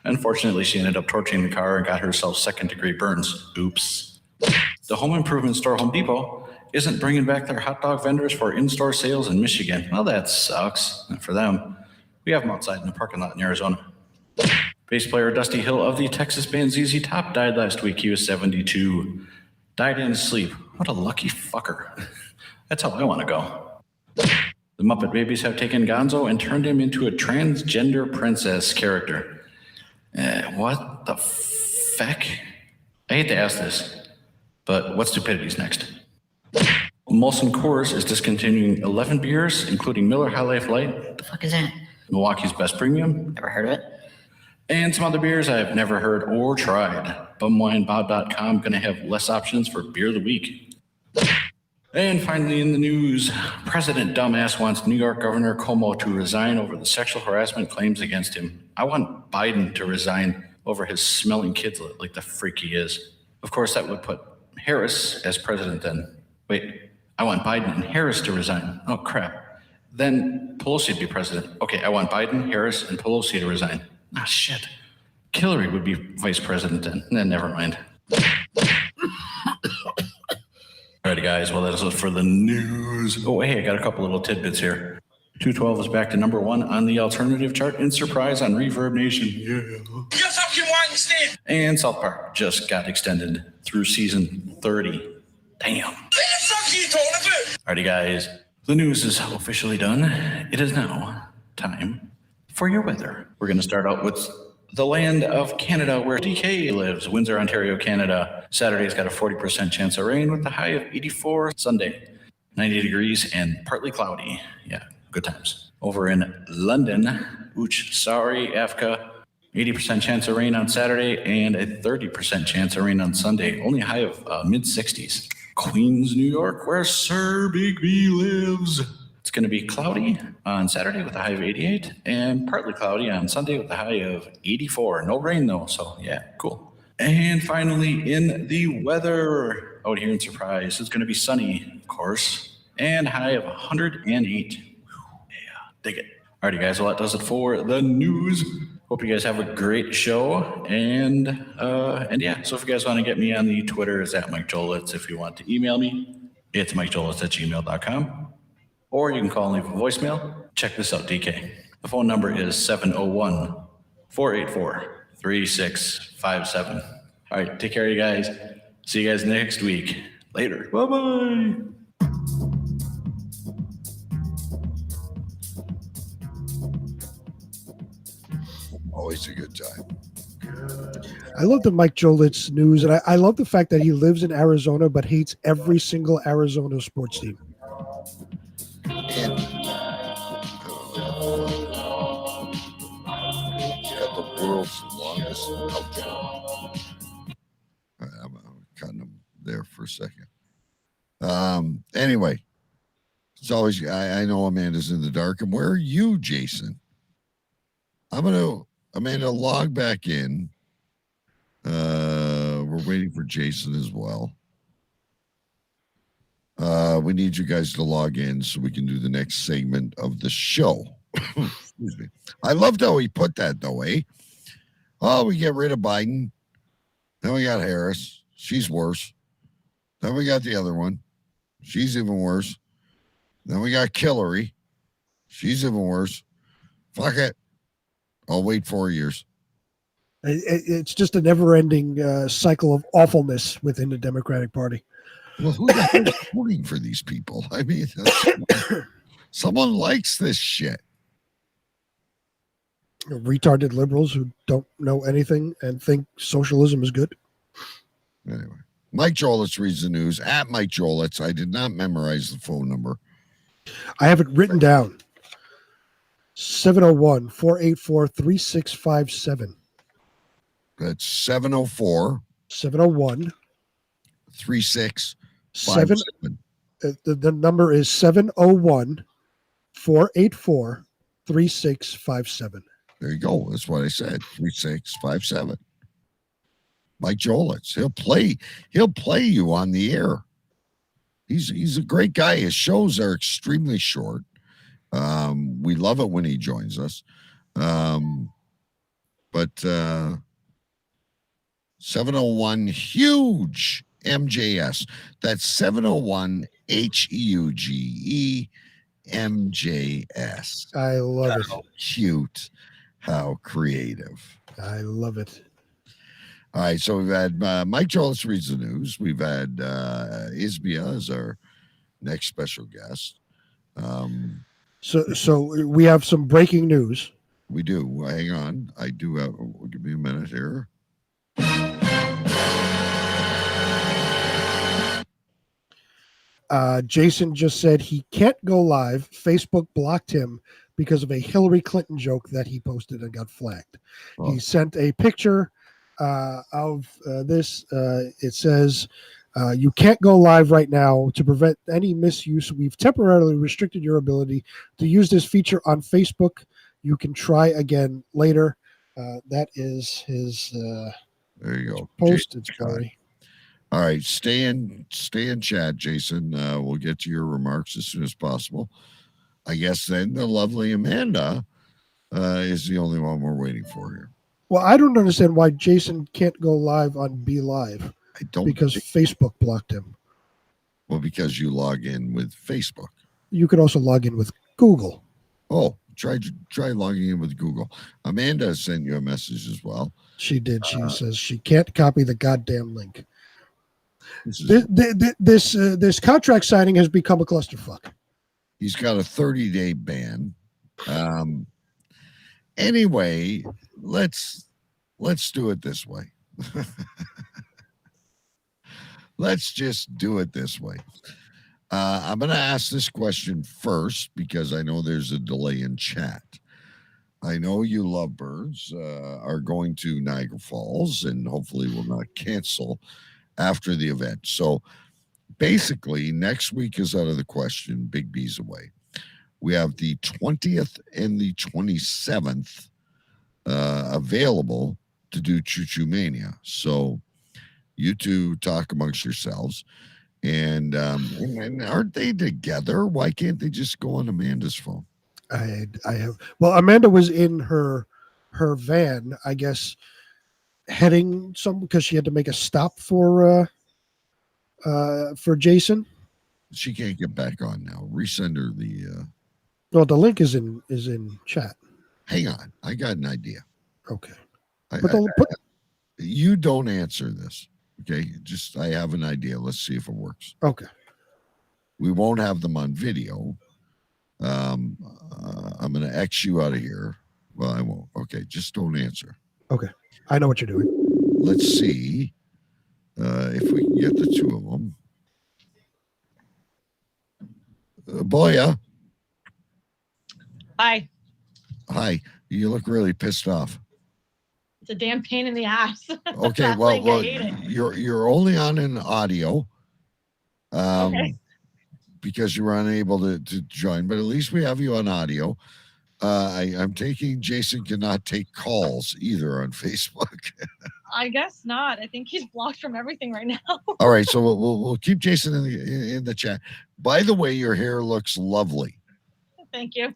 Unfortunately, she ended up torching the car and got herself second-degree burns. Oops. The home improvement store Home Depot isn't bringing back their hot dog vendors for in-store sales in Michigan. Well, that sucks for them. We have them outside in the parking lot in Arizona. Bass player Dusty Hill of the Texas band ZZ Top died last week. He was 72. Died in his sleep. What a lucky fucker. That's how I want to go. The Muppet Babies have taken Gonzo and turned him into a transgender princess character. What the feck? I hate to ask this, but what stupidity's next? Molson Coors is discontinuing 11 beers, including Miller High Life Light. What the fuck is that? Milwaukee's Best Premium. Never heard of it. And some other beers I've never heard or tried. Bumwinebob.com going to have less options for beer of the week. And finally in the news, President Dumbass wants New York Governor Cuomo to resign over the sexual harassment claims against him. I want Biden to resign over his smelling kids like the freak he is. Of course, that would put Harris as president then. Wait, I want Biden and Harris to resign. Oh, crap. Then Pelosi would be president. Okay, I want Biden, Harris, and Pelosi to resign. Ah, shit. Hillary would be vice president then. Never mind. Alrighty, guys. Well, that is it for the news. Oh, hey, I got a couple little tidbits here. 212 is back to #1 on the alternative chart in Surprise on Reverb Nation. Yeah. You fucking Weinstein! And South Park just got extended through season 30. Damn. What the fuck are you talking about? Alrighty, guys. The news is officially done. It is now time for your weather. We're going to start out with the land of Canada, where DK lives, Windsor, Ontario, Canada. Saturday's got a 40% chance of rain with a high of 84. Sunday, 90 degrees and partly cloudy. Yeah, good times. Over in London, sorry, Afka, 80% chance of rain on Saturday and a 30% chance of rain on Sunday. Only a high of mid-60s. Queens, New York, where Sir Big B lives. It's going to be cloudy on Saturday with a high of 88 and partly cloudy on Sunday with a high of 84. No rain though, so yeah, cool. And finally, in the weather out here in Surprise, it's going to be sunny, of course, and high of 108. Yeah, dig it. Alrighty, guys, well, that does it for the news. Hope you guys have a great show. And yeah, so if you guys want to get me on the Twitter, it's at Mike Jolitz. If you want to email me, it's mikejolitz@gmail.com. Or you can call and leave a voicemail. Check this out, DK. The phone number is 701-484-3657. All right, take care of you guys. See you guys next week. Later. Bye-bye. Always a good time. I love the Mike Jolitz news, and I love the fact that he lives in Arizona but hates every single Arizona sports team. And the world's longest outro. I'm cutting them there for a second. Anyway, it's always I know Amanda's in the dark. And where are you, Jason? Amanda, log back in. We're waiting for Jason as well. We need you guys to log in so we can do the next segment of the show. Excuse me. I loved how he put that, though, eh? Oh, we get rid of Biden. Then we got Harris. She's worse. Then we got the other one. She's even worse. Then we got Hillary. She's even worse. Fuck it. I'll wait 4 years. It's just a never-ending cycle of awfulness within the Democratic Party. Well, who the hell is voting for these people? I mean, someone likes this shit. Retarded liberals who don't know anything and think socialism is good. Anyway, Mike Jolitz reads the news at Mike Jolitz. I did not memorize the phone number. I have it written down. 701-484-3657. That's 704 701 3657. The number is 701-484-3657. There you go. That's what I said. 3657. Mike Jolitz. He'll play you on the air. He's a great guy. His shows are extremely short. We love it when he joins us. But 701 huge MJS. That's 701 HEUGE MJS. I love it. How cute. How creative. I love it. All right, so we've had Mike Jolitz reads the news. We've had Isbia as our next special guest. So we have some breaking news. We do. Hang on. I do have. Give me a minute here. Jason just said he can't go live. Facebook blocked him because of a Hillary Clinton joke that he posted and got flagged. Oh. He sent a picture of this. It says, you can't go live right now. To prevent any misuse, we've temporarily restricted your ability to use this feature on Facebook. You can try again later. That is his there you go. posted story. All right, stay in chat, Jason. We'll get to your remarks as soon as possible. I guess then the lovely Amanda is the only one we're waiting for here. Well, I don't understand why Jason can't go live on Be Live. I don't because Facebook blocked him. Well, because you log in with Facebook. You could also log in with Google. Oh, try logging in with Google. Amanda sent you a message as well. She did. She says she can't copy the goddamn link. This contract signing has become a clusterfuck. He's got a 30-day ban. Anyway, let's do it this way. Let's just do it this way. I'm going to ask this question first because I know there's a delay in chat. I know you lovebirds are going to Niagara Falls and hopefully will not cancel after the event. So basically, next week is out of the question. Big B's away. We have the 20th and the 27th available to do Choo Choo Mania. So you two talk amongst yourselves. And aren't they together? Why can't they just go on Amanda's phone? I have. Well, Amanda was in her van, I guess, heading because she had to make a stop for Jason. She can't get back on now. Resend her the. Well, the link is in chat. Hang on, I got an idea. Okay, you don't answer this. Okay, just I have an idea. Let's see if it works. Okay. We won't have them on video. I'm going to X you out of here. Well, I won't. Okay, just don't answer. Okay, I know what you're doing. Let's see if we can get the two of them. Boya. Hi. Hi. You look really pissed off. It's a damn pain in the ass. Okay, well, I hate it. you're only on an audio. Okay. Because you were unable to join, but at least we have you on audio. I'm taking Jason cannot take calls either on Facebook. I guess not. I think he's blocked from everything right now. All right, so we'll keep Jason in the chat. By the way, your hair looks lovely. Thank you.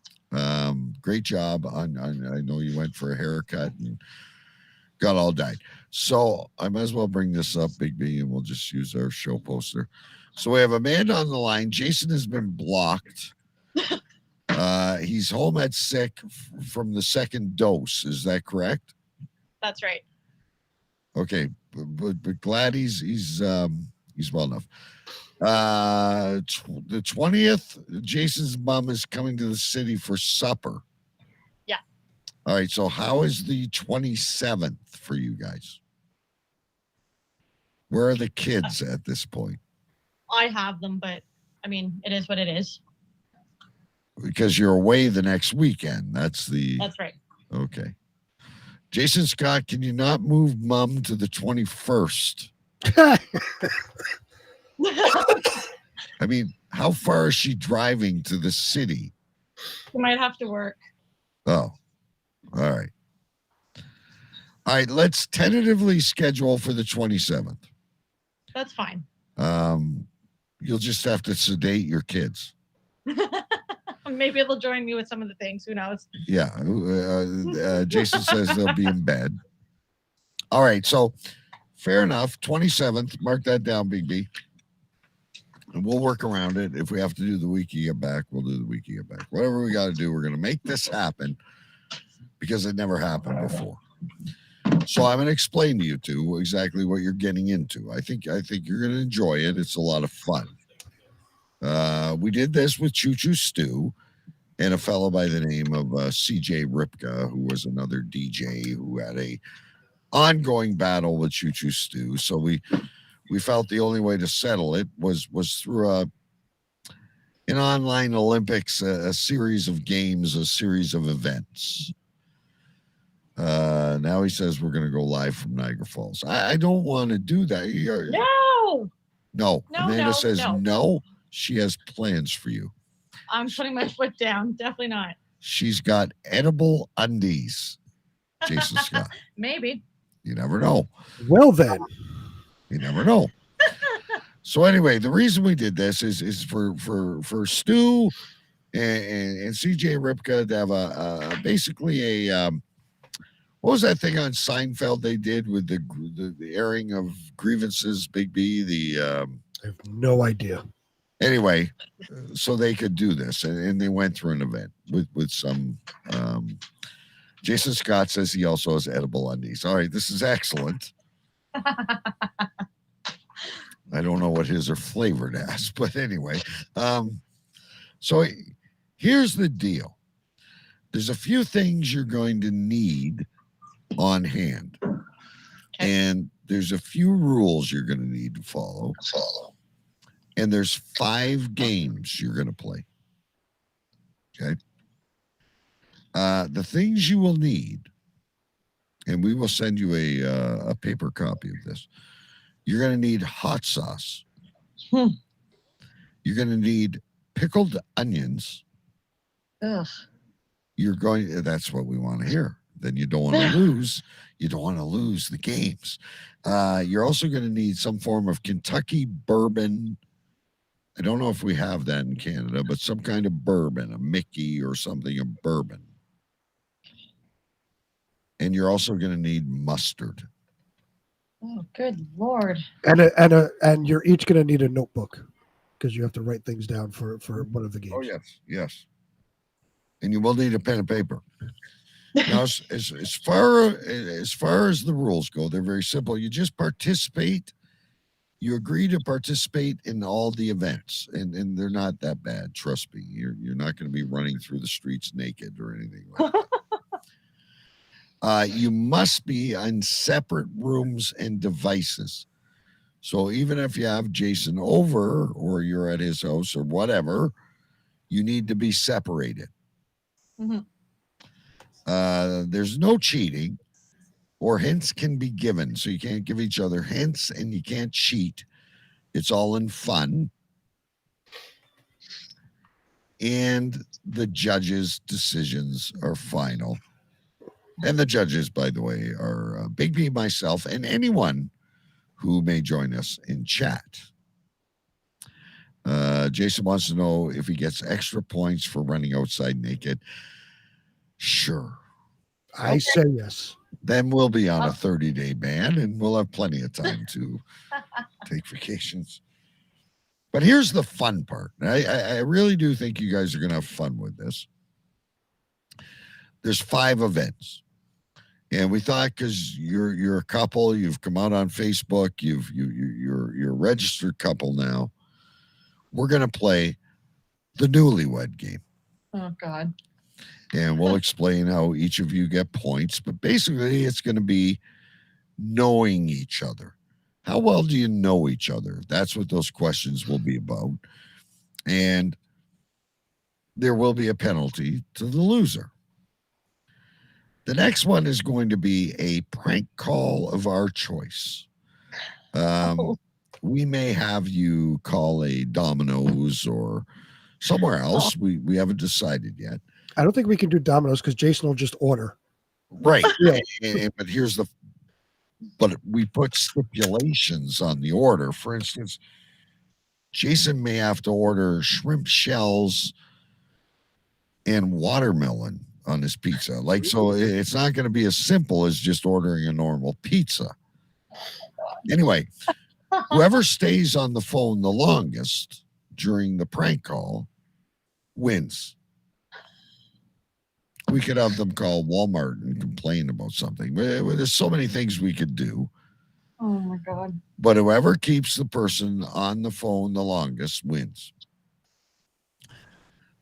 Great job. I know you went for a haircut and got all died. So I might as well bring this up, Big B, and we'll just use our show poster. So we have Amanda on the line. Jason has been blocked. He's home at sick from the second dose. Is that correct? That's right. Okay, but glad he's well enough. The 20th, Jason's mom is coming to the city for supper. Yeah. All right. So how is the 27th for you guys? Where are the kids at this point? I have them, but I mean, it is what it is. Because you're away the next weekend. That's right. Okay. Jason Scott, can you not move mom to the 21st? I mean, how far is she driving to the city? You might have to work. Oh, all right. All right, let's tentatively schedule for the 27th. That's fine. You'll just have to sedate your kids. Maybe they'll join me with some of the things. Who knows? Yeah. Jason says they'll be in bed. All right. So fair enough. 27th. Mark that down, Big B. And we'll work around it. If we have to do the week you get back, we'll do the week you get back. Whatever we got to do, we're going to make this happen because it never happened before. So I'm going to explain to you two exactly what you're getting into. I think you're going to enjoy it. It's a lot of fun. We did this with Choo Choo Stew and a fellow by the name of CJ Ripka, who was another DJ who had a ongoing battle with Choo Choo Stew. So we felt the only way to settle it was through an online Olympics, a series of games, a series of events. Now he says we're going to go live from Niagara Falls. I don't want to do that. No. Amanda says no. She has plans for you. I'm putting my foot down. Definitely not. She's got edible undies, Jason Scott. Maybe. You never know. Well, then. You never know. So anyway, the reason we did this is for Stu and CJ Ripka to have basically a what was that thing on Seinfeld they did with the airing of grievances, Big B? I have no idea. Anyway, so they could do this, and they went through an event with some. Jason Scott says he also has edible undies. All right, this is excellent. I don't know what his are flavored as, but anyway. So here's the deal. There's a few things you're going to need on hand. Okay. And there's a few rules you're going to need to follow. And there's 5 games you're going to play. Okay. The things you will need, and we will send you a paper copy of this. You're going to need hot sauce. You're going to need pickled onions. Ugh. That's what we want to hear. Then you don't want to lose. You don't want to lose the games. You're also going to need some form of Kentucky bourbon. I don't know if we have that in Canada, but some kind of bourbon, a Mickey or something of bourbon. And you're also going to need mustard. Oh, good Lord. And you're each going to need a notebook because you have to write things down for one of the games. Oh, yes. And you will need a pen and paper. Now, as far as the rules go, they're very simple. You just participate. You agree to participate in all the events, and they're not that bad. Trust me. You're not going to be running through the streets naked or anything like that. You must be on separate rooms and devices. So even if you have Jason over or you're at his house or whatever, you need to be separated. Mm-hmm. There's no cheating, or hints can be given. So you can't give each other hints and you can't cheat. It's all in fun. And the judges' decisions are final. And the judges, by the way, are Big B, myself, and anyone who may join us in chat. Jason wants to know if he gets extra points for running outside naked. Sure. I say yes. Then we'll be on a 30-day ban, and we'll have plenty of time to take vacations. But here's the fun part. I really do think you guys are going to have fun with this. There's 5 events. And we thought, because you're a couple, you've come out on Facebook, you're a registered couple now. We're going to play the newlywed game. Oh God. And we'll explain how each of you get points. But basically, it's going to be knowing each other. How well do you know each other? That's what those questions will be about. And there will be a penalty to the loser. The next one is going to be a prank call of our choice. We may have you call a Domino's or somewhere else. We haven't decided yet. I don't think we can do Domino's because Jason will just order. Right. Yeah. But we put stipulations on the order. For instance, Jason may have to order shrimp shells and watermelon on his pizza. So it's not going to be as simple as just ordering a normal pizza. Anyway, whoever stays on the phone the longest during the prank call wins. We could have them call Walmart and complain about something. There's so many things we could do. Oh my God. But whoever keeps the person on the phone the longest wins.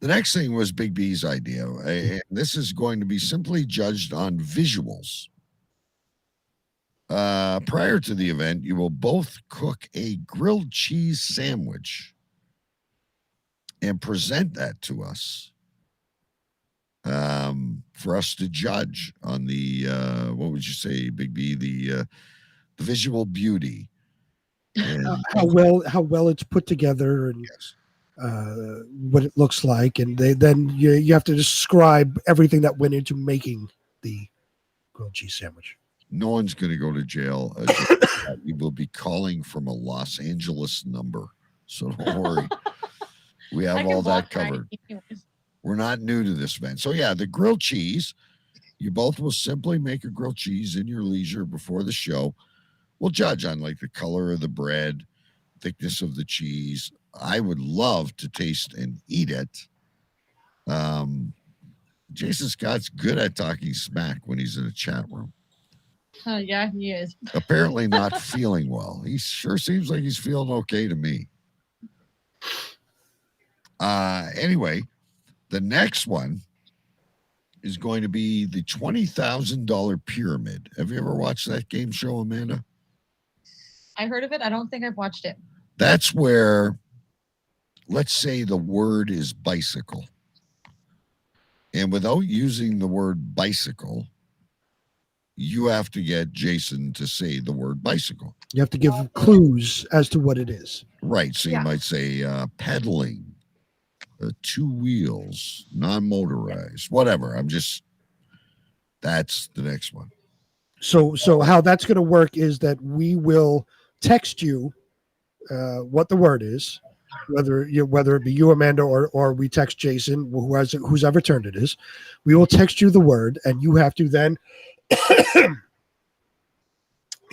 The next thing was Big B's idea. And this is going to be simply judged on visuals. Prior to the event, you will both cook a grilled cheese sandwich and present that to us. For us to judge on the what would you say, Big B, the visual beauty, and how well it's put together, and what it looks like, and then you have to describe everything that went into making the grilled cheese sandwich. No one's going to go to jail. We will be calling from a Los Angeles number, so don't worry. We have all that covered. We're not new to this event. So, yeah, the grilled cheese, you both will simply make a grilled cheese in your leisure before the show. We'll judge on the color of the bread, thickness of the cheese. I would love to taste and eat it. Jason Scott's good at talking smack when he's in a chat room. Yeah, he is. Apparently not feeling well. He sure seems like he's feeling okay to me. Anyway, the next one is going to be the $20,000 pyramid. Have you ever watched that game show, Amanda? I heard of it. I don't think I've watched it. That's where, let's say the word is bicycle. And without using the word bicycle, you have to get Jason to say the word bicycle. You have to give clues as to what it is. Right. So you might say pedaling. 2 wheels, non-motorized, whatever. That's the next one. So how that's going to work is that we will text you what the word is, whether it be you, Amanda, or we text Jason, whose ever turn it is. We will text you the word, and you have to then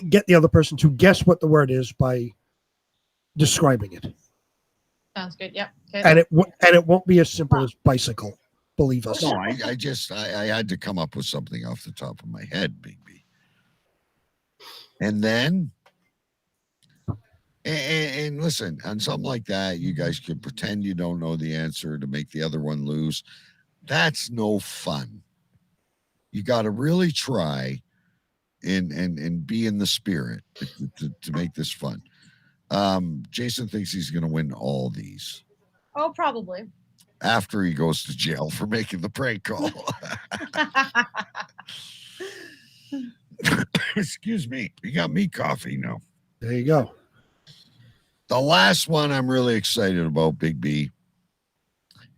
get the other person to guess what the word is by describing it. Sounds good. Yep. Okay. And it won't be as simple as bicycle. Believe us. No, I had to come up with something off the top of my head, Big B. And then, and listen, on something like that, you guys can pretend you don't know the answer to make the other one lose. That's no fun. You got to really try and be in the spirit to make this fun. Jason thinks he's going to win all these. Oh, probably. After he goes to jail for making the prank call. Excuse me. You got me coffee now. There you go. The last one I'm really excited about, Big B,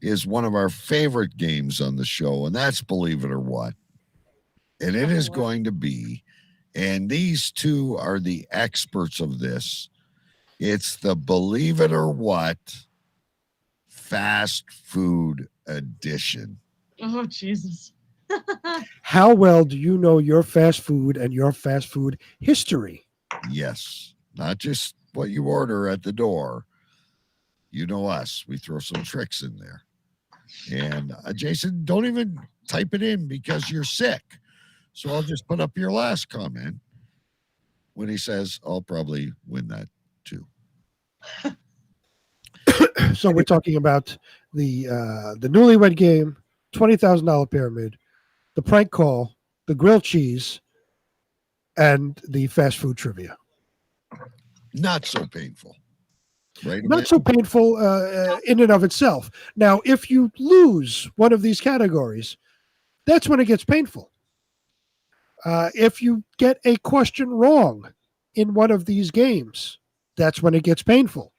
is one of our favorite games on the show, and that's Believe It or What. And it is going to be, and these two are the experts of this, it's the Believe It or What fast food edition. Oh, Jesus. How well do you know your fast food and your fast food history? Yes, not just what you order at the door. You know us. We throw some tricks in there. And Jason, don't even type it in because you're sick. So I'll just put up your last comment when he says, I'll probably win that too. So we're talking about the newlywed game, $20,000 pyramid, the prank call, the grilled cheese, and the fast food trivia. Not so painful. Right? Not so painful in and of itself. Now, if you lose one of these categories, that's when it gets painful. If you get a question wrong in one of these games, that's when it gets painful.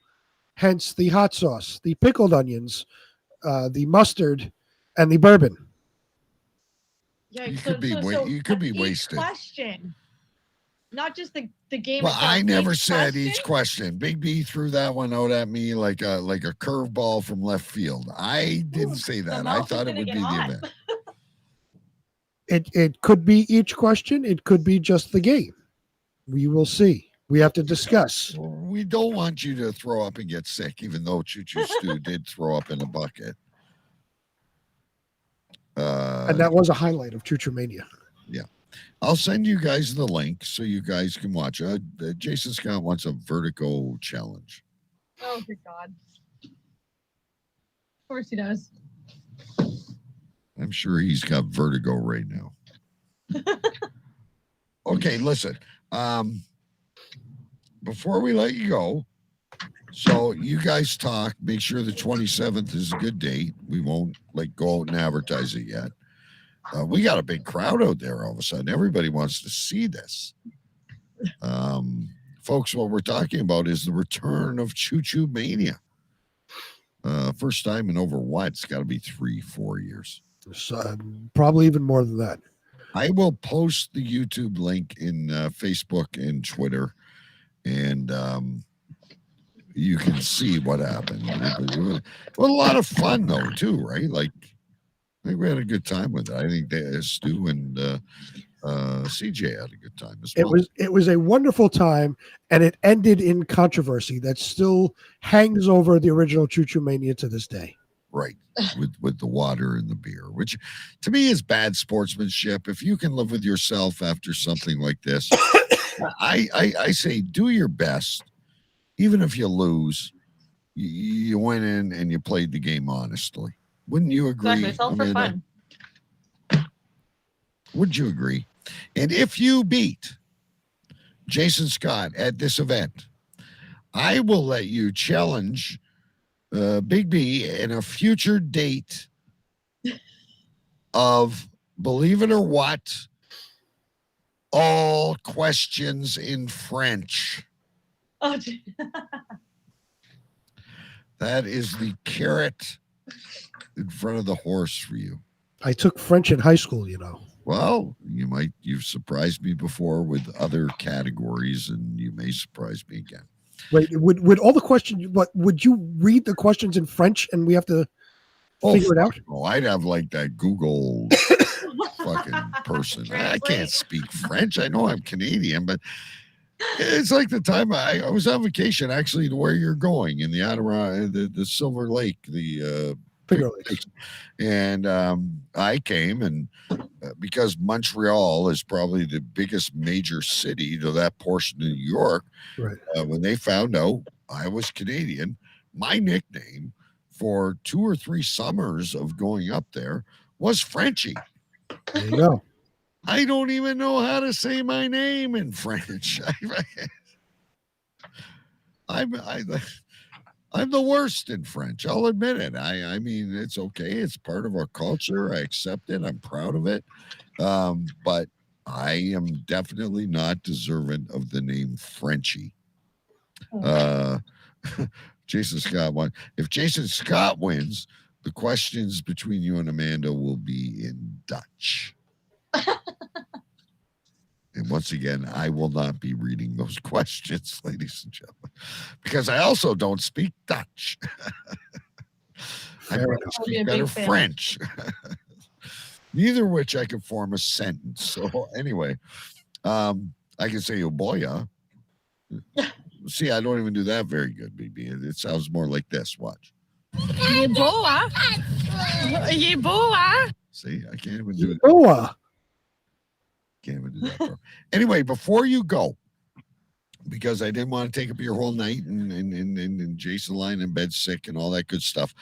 Hence the hot sauce, the pickled onions, the mustard, and the bourbon. Yeah, You could be wasted. Question, not just the game. Well, itself. I never Each said question? each question. Big B threw that one out at me like a curveball from left field. I didn't say that. I thought it would be the event. It could be each question. It could be just the game. We will see. We have to discuss. We don't want you to throw up and get sick, even though Choo Choo Stew did throw up in a bucket. And that was a highlight of Choo Choo Mania. Yeah. I'll send you guys the link so you guys can watch. Jason Scott wants a vertigo challenge. Oh, good God. Of course he does. I'm sure he's got vertigo right now. Okay, listen. Before we let you go, so you guys talk, make sure the 27th is a good date. We won't go out and advertise it yet. We got a big crowd out there all of a sudden. Everybody wants to see this. Folks, what we're talking about is the return of Choo Choo Mania. First time in over what? It's got to be 3-4 years. Probably even more than that. I will post the YouTube link in Facebook and Twitter, and you can see what happened. It was a lot of fun, though, too, right? I think we had a good time with it. I think Stu and CJ had a good time as well. It was a wonderful time, and it ended in controversy that still hangs over the original Choo Choo Mania to this day. Right, with the water and the beer, which to me is bad sportsmanship. If you can live with yourself after something like this, I say do your best. Even if you lose, you went in and you played the game honestly. Wouldn't you agree? Exactly. It's all for fun. Would you agree? And if you beat Jason Scott at this event, I will let you challenge Big B in a future date of, believe it or what, all questions in French. Oh, That is the carrot in front of the horse for you. I took French in high school, you know. Well, you've surprised me before with other categories, and you may surprise me again. Wait, would all the questions? What would you read the questions in French, and we have to figure it out? Oh, I'd have that Google fucking person. I can't speak French. I know I'm Canadian, but it's like the time I was on vacation, actually, to where you're going in the Adirondack, the Silver Lake, the Finger Lakes. And I came, and because Montreal is probably the biggest major city to that portion of New York, right? When they found out I was Canadian, my nickname for 2 or 3 summers of going up there was Frenchie. There you go. I don't even know how to say my name in French. I'm the worst in French. I'll admit it. I mean, it's okay. It's part of our culture. I accept it. I'm proud of it. But I am definitely not deserving of the name Frenchie. Jason Scott won. If Jason Scott wins, the questions between you and Amanda will be in Dutch. And once again, I will not be reading those questions, ladies and gentlemen, because I also don't speak Dutch. I speak better French. neither of which I can form a sentence. So anyway, I can say, oh boy, yeah. See, I don't even do that very good, BB. It sounds more like this. Watch. Yeboah. Yeboah. See, I can't even do that. Boa. Can't even do that. Bro. Anyway, before you go, because I didn't want to take up your whole night and Jason lying in bed sick and all that good stuff.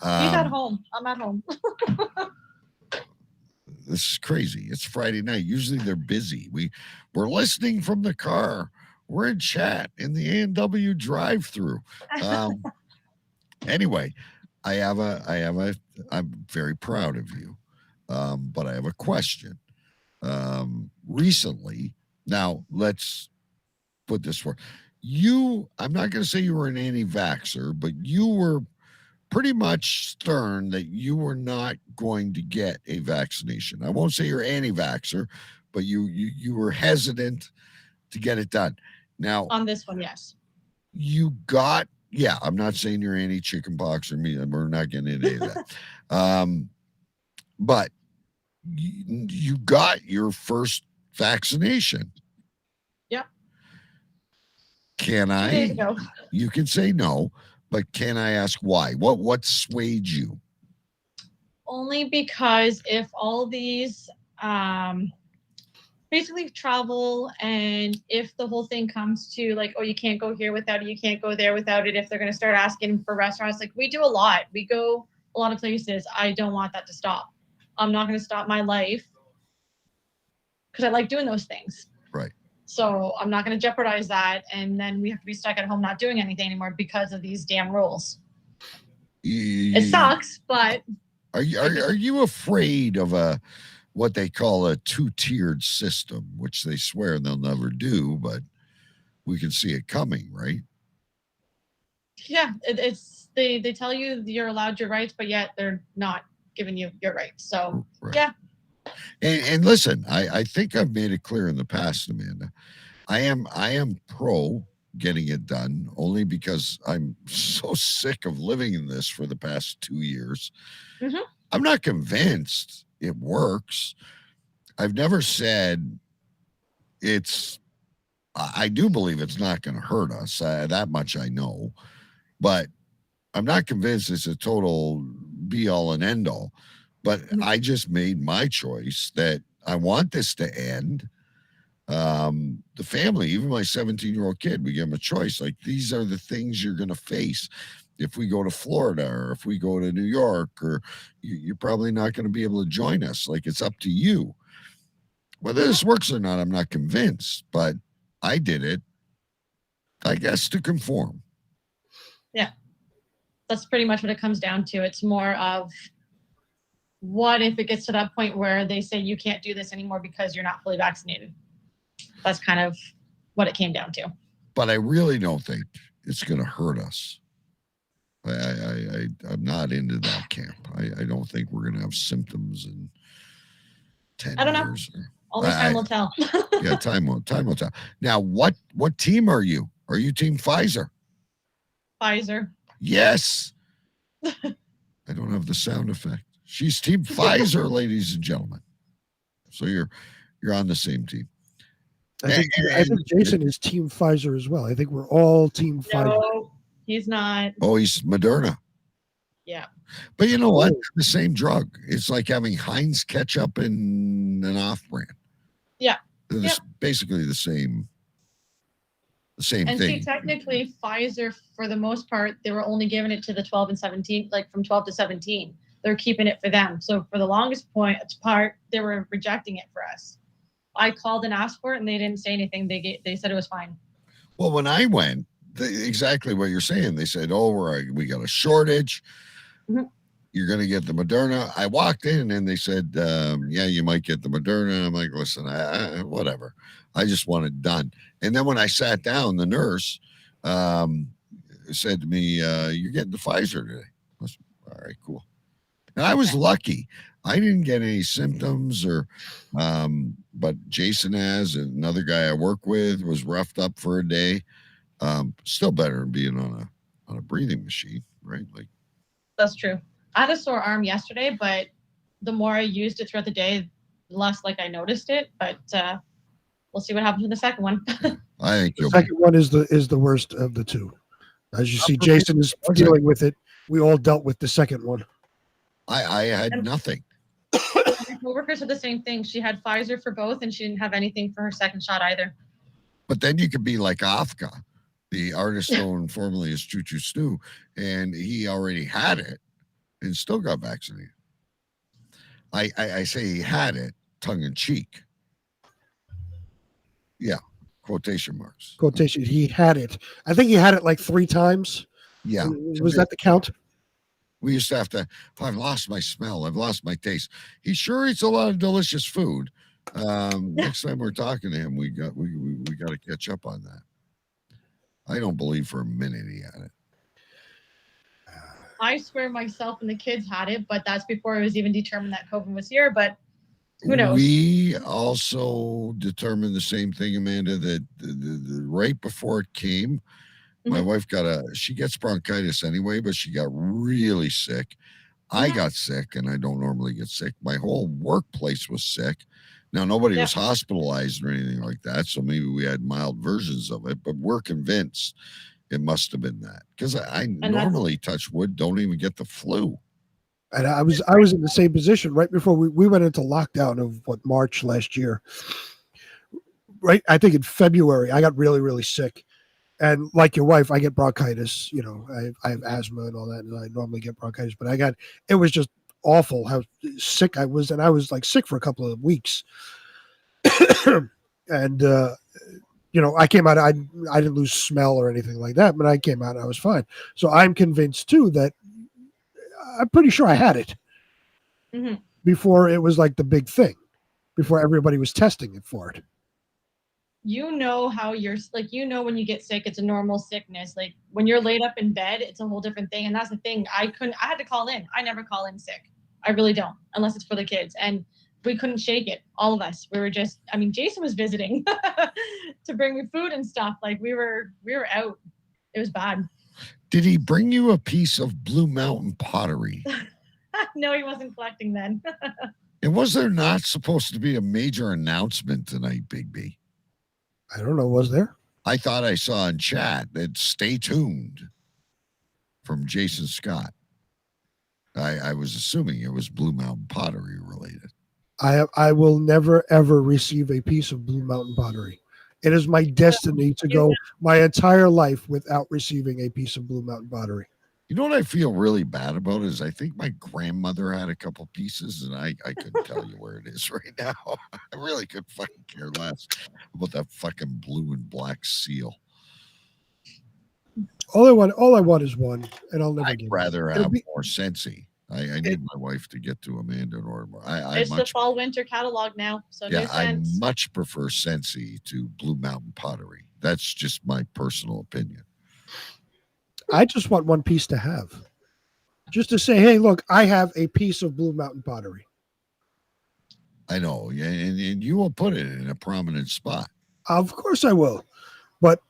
He's at home. I'm at home. This is crazy. It's Friday night. Usually they're busy. We're listening from the car. We're in chat in the A&W drive-through. Anyway, I'm very proud of you. But I have a question. Recently, now let's put this for you. I'm not going to say you were an anti-vaxxer, but you were pretty much stern that you were not going to get a vaccination. I won't say you're anti-vaxxer, but you were hesitant to get it done. Now on this one, yes. You got, yeah, I'm not saying you're anti-chickenpox or me. We're not getting into any of that. But you got your first vaccination. Yeah. Can 2 I? days ago. You can say no, but can I ask why? What swayed you? Only because if all these basically travel, and if the whole thing comes to like, oh, you can't go here without it, you can't go there without it, if they're going to start asking for restaurants, like we do a lot. We go a lot of places. I don't want that to stop. I'm not going to stop my life because I like doing those things. Right. So I'm not going to jeopardize that. And then we have to be stuck at home not doing anything anymore because of these damn rules. It sucks, but. Are you afraid of what they call a two-tiered system, which they swear they'll never do, but we can see it coming, right? Yeah, it's they tell you you're allowed your rights, but yet they're not giving you your rights. So right. Yeah. And listen, I think I've made it clear in the past, Amanda. I am pro getting it done only because I'm so sick of living in this for the past 2 years. Mm-hmm. I'm not convinced it works. I've never said I do believe it's not going to hurt us. That much I know, but I'm not convinced it's a total be all and end all. But I just made my choice that I want this to end. The family, even my 17-year-old kid, we give him a choice. Like, these are the things you're going to face. If we go to Florida or if we go to New York, or you're probably not going to be able to join us. Like, it's up to you. Whether this works or not, I'm not convinced, but I did it, I guess, to conform. Yeah. That's pretty much what it comes down to. It's more of what if it gets to that point where they say you can't do this anymore because you're not fully vaccinated. That's kind of what it came down to. But I really don't think it's going to hurt us. I'm not into that camp. I don't think we're going to have symptoms in 10 I don't years. know. Only time will tell. Yeah, time will tell. Now, what team are you? Are you team Pfizer? Pfizer. Yes. I don't have the sound effect. She's team Pfizer, ladies and gentlemen. So you're on the same team. I think Jason is team Pfizer as well. I think we're all team Pfizer. No, he's not. Oh, he's Moderna. Yeah. But you know what? The same drug. It's like having Heinz ketchup in an off-brand. Yeah. They're basically the same thing. And see, technically, Pfizer, for the most part, they were only giving it to the 12 and 17, like from 12 to 17. They're keeping it for them. So for the longest part, they were rejecting it for us. I called and asked for it, and they didn't say anything. They said it was fine. Well, when I went, exactly what you're saying. They said, "Oh, we got a shortage. Mm-hmm. You're going to get the Moderna." I walked in, and they said, "Yeah, you might get the Moderna." I'm like, "Listen, whatever. I just want it done." And then when I sat down, the nurse said to me, "You're getting the Pfizer today." I said, "All right, cool." And I was lucky. I didn't get any symptoms but Jason has, another guy I work with, was roughed up for a day. Still better than being on a breathing machine, right? Like, that's true. I had a sore arm yesterday, but the more I used it throughout the day, the less like I noticed it. But we'll see what happens with the second one. I think The second one is the worst of the two. As you see, Jason is Okay. dealing with it. We all dealt with the second one. I had nothing. My coworkers said the same thing. She had Pfizer for both, and she didn't have anything for her second shot either. But then you could be like Afka, the artist known formerly as Choo Choo Stew, and he already had it and still got vaccinated. I say he had it, tongue in cheek. Yeah, quotation marks. Quotation. He had it. I think he had it like 3 times. Yeah. Was that the count? We used to have to, I've lost my smell. I've lost my taste. He sure eats a lot of delicious food. Next time we're talking to him, we got to catch up on that. I don't believe for a minute he had it. I swear myself and the kids had it, but that's before it was even determined that COVID was here. But who knows? We also determined the same thing, Amanda, that the right before it came, my wife she gets bronchitis anyway, but she got really sick. I got sick, and I don't normally get sick. My whole workplace was sick. Now, nobody was hospitalized or anything like that, so maybe we had mild versions of it, but we're convinced it must have been that, because I normally, touch wood, don't even get the flu. And I was in the same position right before we went into lockdown of March last year. Right, I think in February I got really, really sick, and like your wife, I get bronchitis. You know, I have asthma and all that, and I normally get bronchitis. But it was just awful how sick I was, and I was like sick for a couple of weeks. And I came out. I didn't lose smell or anything like that, but I came out and I was fine. So I'm convinced too that I'm pretty sure I had it before it was like the big thing, before everybody was testing it for it. You know how you're like, when you get sick, it's a normal sickness. Like when you're laid up in bed, it's a whole different thing. And that's the thing. I had to call in. I never call in sick. I really don't, unless it's for the kids. And we couldn't shake it. All of us. We were just, Jason was visiting to bring me food and stuff. Like we were out. It was bad. Did he bring you a piece of Blue Mountain pottery? No, he wasn't collecting then. And was there not supposed to be a major announcement tonight, Big B? I don't know. Was there? I thought I saw in chat that stay tuned from Jason Scott. I was assuming it was Blue Mountain pottery related. I will never, ever receive a piece of Blue Mountain pottery. It is my destiny to go my entire life without receiving a piece of Blue Mountain pottery. You know what I feel really bad about is I think my grandmother had a couple pieces, and I couldn't tell you where it is right now. I really could fucking care less about that fucking blue and black seal. All I want is one, and I'll never I'd get rather it. have more Scentsy. I need my wife to get to Amanda and order more. It's the fall winter catalog now. So yeah, new I scents. much prefer Scentsy to Blue Mountain pottery. That's just my personal opinion. I just want one piece to have. Just to say, hey, look, I have a piece of Blue Mountain pottery. I know. Yeah, and you will put it in a prominent spot. Of course I will. But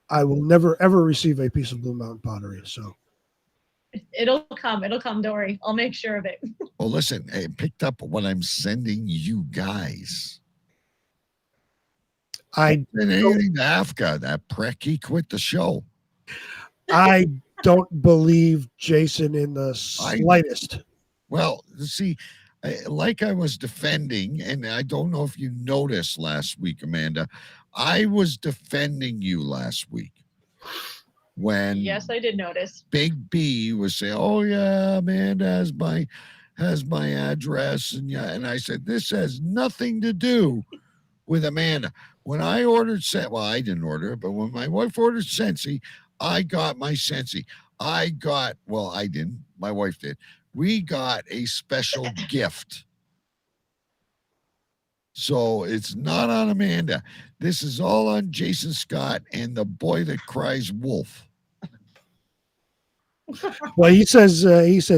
I will never, ever receive a piece of Blue Mountain pottery. So it'll come. Don't worry. I'll make sure of it. Well, listen, I picked up what I'm sending you guys. I didn't anything to Afka. That prick, he quit the show. I don't believe Jason in the slightest. Well, see, like I was defending, and I don't know if you noticed last week, Amanda, I was defending you last week when yes, I did notice. Big B was saying, "Oh yeah, Amanda has my address," and I said this has nothing to do with Amanda. When I ordered I didn't order it, but when my wife ordered Scentsy, I got my Scentsy. I didn't. My wife did. We got a special gift. So it's not on Amanda. This is all on Jason Scott and the boy that cries wolf. Well, he says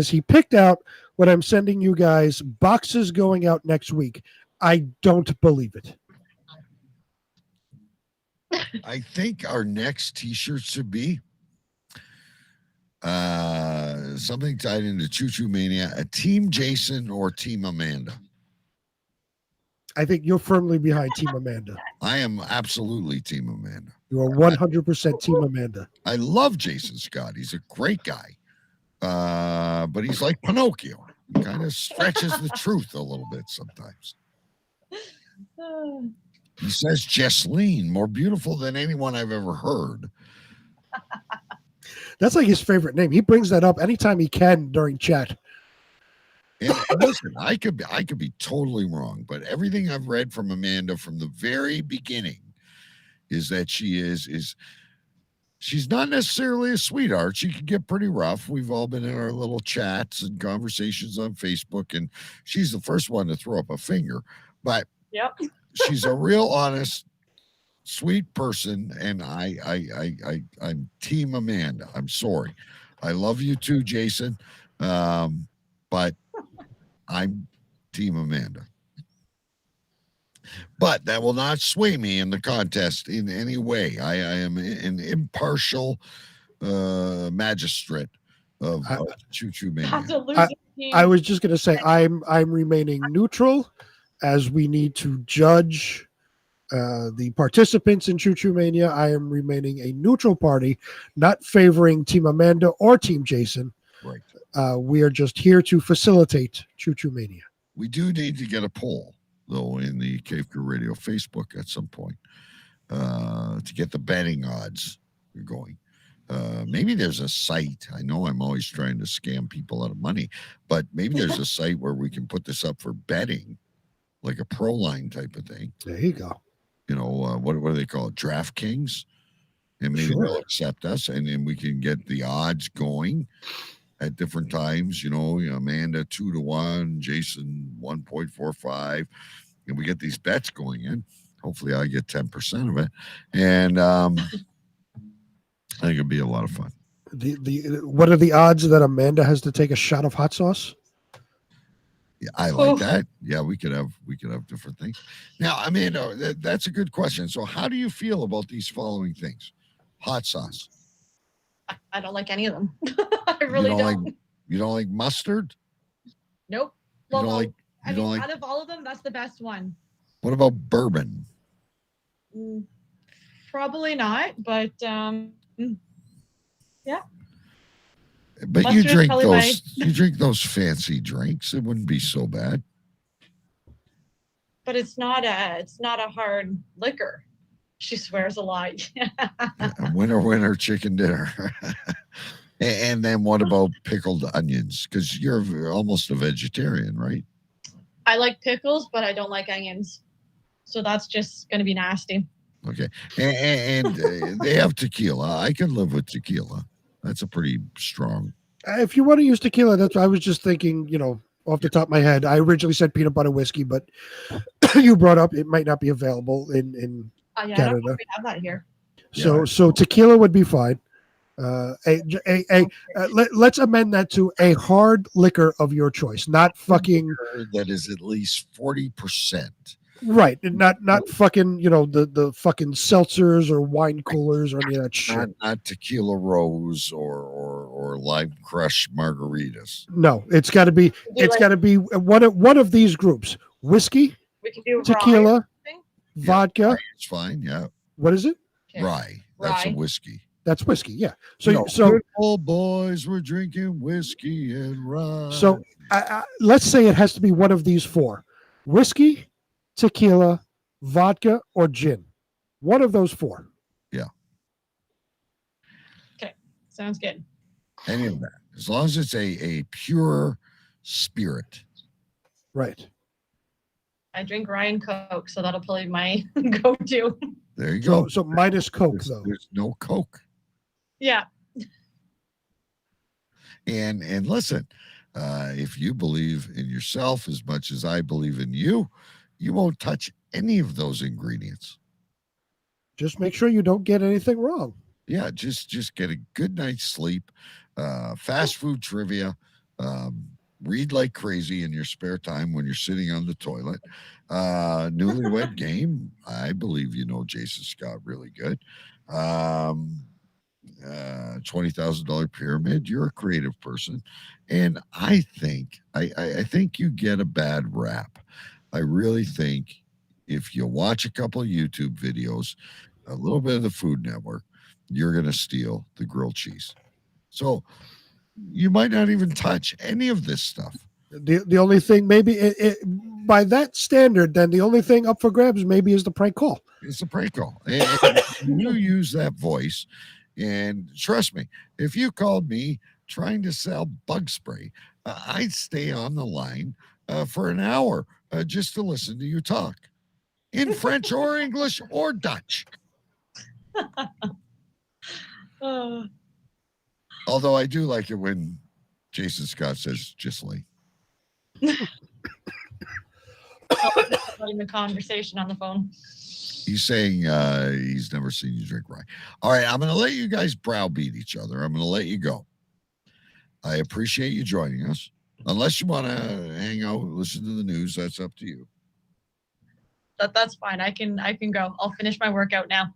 he picked out what I'm sending you guys. Boxes going out next week. I don't believe it. I think our next T-shirt should be something tied into Choo Choo Mania, a Team Jason or Team Amanda? I think you're firmly behind Team Amanda. I am absolutely Team Amanda. You are 100% Team Amanda. I love Jason Scott. He's a great guy. But he's like Pinocchio. He kind of stretches the truth a little bit sometimes. He says Jesseline, more beautiful than anyone I've ever heard. That's like his favorite name. He brings that up anytime he can during chat. And listen, I could be totally wrong, but everything I've read from Amanda from the very beginning is that she's not necessarily a sweetheart. She can get pretty rough. We've all been in our little chats and conversations on Facebook, and she's the first one to throw up a finger. But she's a real honest, sweet person, and I'm Team Amanda. I'm sorry. I love you too, Jason. But I'm Team Amanda. But that will not sway me in the contest in any way. I am an impartial magistrate of Choo Choo Mania. I was just going to say I'm remaining neutral, as we need to judge the participants in Choo Choo Mania. I am remaining a neutral party, not favoring Team Amanda or Team Jason. Right. We are just here to facilitate Choo Choo Mania. We do need to get a poll, though, in the Cave Crew Radio Facebook at some point to get the betting odds going. Maybe there's a site. I know I'm always trying to scam people out of money, but maybe there's a site where we can put this up for betting, like a pro line type of thing. There you go. You know, what do they call it? DraftKings. And maybe they'll accept us, and then we can get the odds going at different times. You know, Amanda 2-1, Jason 1.45, and we get these bets going in. Hopefully I get 10% of it. And I think it'd be a lot of fun. What are the odds that Amanda has to take a shot of hot sauce? Yeah, I like that. Yeah, we could have different things. Now, Amanda, that's a good question. So how do you feel about these following things? Hot sauce. I don't like any of them. I really don't. You don't like mustard? Nope. You Well, don't like, you don't like, out of all of them, that's the best one. what about bourbon? Probably not, but yeah. But Mustard you is drink probably those you drink those fancy drinks. It wouldn't be so bad. But it's not a hard liquor. She swears a lot. Winner, chicken dinner. And then what about pickled onions? Because you're almost a vegetarian, right? I like pickles, but I don't like onions. So that's just going to be nasty. Okay. And they have tequila. I can live with tequila. That's a pretty strong. If you want to use tequila, that's what I was just thinking, off the top of my head. I originally said peanut butter whiskey, but you brought up it might not be available in Yeah, Canada. I don't know if we have that here. So tequila would be fine. Let's amend that to a hard liquor of your choice, not fucking that is at least 40%. right, not fucking the fucking seltzers or wine coolers or any of that shit. Not tequila rose or lime crush margaritas. No, it's got to be one of these groups: whiskey, we can do tequila, rye, vodka. It's fine. Yeah. What is it? Rye. That's Rye. a whiskey. That's whiskey. Yeah. So good old boys were drinking whiskey and rye. So let's say it has to be one of these four: whiskey, tequila, vodka, or gin. One of those four. Yeah. Okay. Sounds good. Any of that. As long as it's a pure spirit. Right. I drink rye and Coke, so that'll probably be my go-to. There you go. So minus Coke, though. There's no Coke. Yeah. And listen, if you believe in yourself as much as I believe in you, you won't touch any of those ingredients. Just make sure you don't get anything wrong. Yeah, just get a good night's sleep. Fast food trivia. Read like crazy in your spare time when you're sitting on the toilet. Newlywed Game. I believe you know Jason Scott really good. $20,000 pyramid. You're a creative person, and I think I think you get a bad rap. I really think if you watch a couple of YouTube videos, a little bit of the Food Network, you're going to steal the grilled cheese. So you might not even touch any of this stuff. The only thing maybe by that standard, then the only thing up for grabs maybe is the prank call. It's a prank call. And you use that voice, and trust me, if you called me trying to sell bug spray, I'd stay on the line for an hour just to listen to you talk in French or English or Dutch. Although I do like it when Jason Scott says, just like. Having the conversation on the phone. He's saying he's never seen you drink rye. All right, I'm going to let you guys browbeat each other. I'm going to let you go. I appreciate you joining us. Unless you want to hang out, listen to the news, that's up to you. That's fine. I can go. I'll finish my workout now.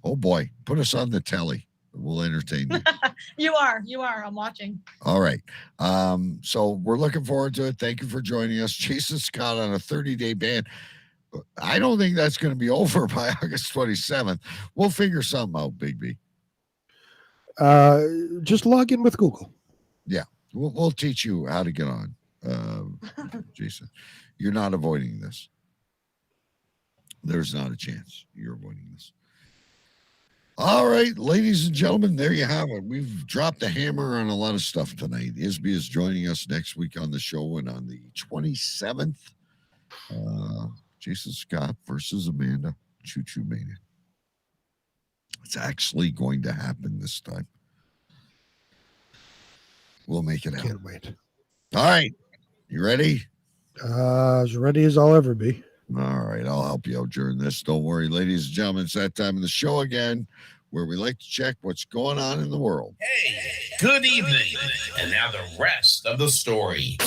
Oh boy, put us on the telly. We'll entertain you. You are. I'm watching. All right. So we're looking forward to it. Thank you for joining us. Jason Scott on a 30-day ban. I don't think that's going to be over by August 27th. We'll figure something out, Big B. Just log in with Google. Yeah. We'll teach you how to get on, Jason. You're not avoiding this. There's not a chance you're avoiding this. All right, ladies and gentlemen, there you have it. We've dropped the hammer on a lot of stuff tonight. Isby is joining us next week on the show, and on the 27th, Jason Scott versus Amanda, Choo Choo Mania. It's actually going to happen this time. We'll make it happen. Can't wait. All right, you ready? As ready as I'll ever be. All right, I'll help you out during this. Don't worry, ladies and gentlemen. It's that time of the show again where we like to check what's going on in the world. Hey, good evening. And now the rest of the story.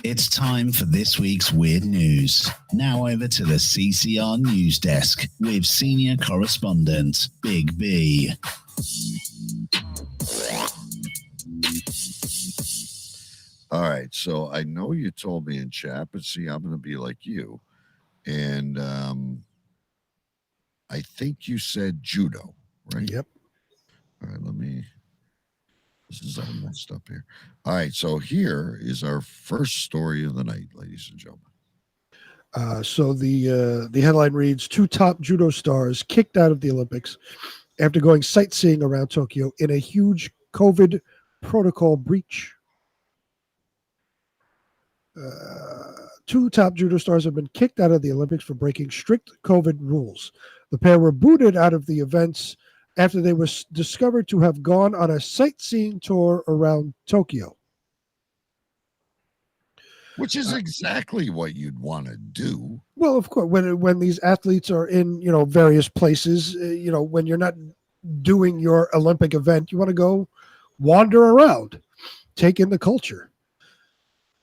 It's time for this week's Weird News. Now over to the CCR News Desk with senior correspondent Big B. All right, so I know you told me in chat, but see, I'm going to be like you. And I think you said judo, right? Yep. All right, this is all messed up here. All right, so here is our first story of the night, ladies and gentlemen. So the headline reads, 2 top judo stars kicked out of the Olympics after going sightseeing around Tokyo in a huge COVID protocol breach. 2 top judo stars have been kicked out of the Olympics for breaking strict COVID rules. The pair were booted out of the events after they were discovered to have gone on a sightseeing tour around Tokyo. Which is exactly what you'd want to do. Well, of course, when these athletes are in, various places, when you're not doing your Olympic event, you want to go wander around, take in the culture.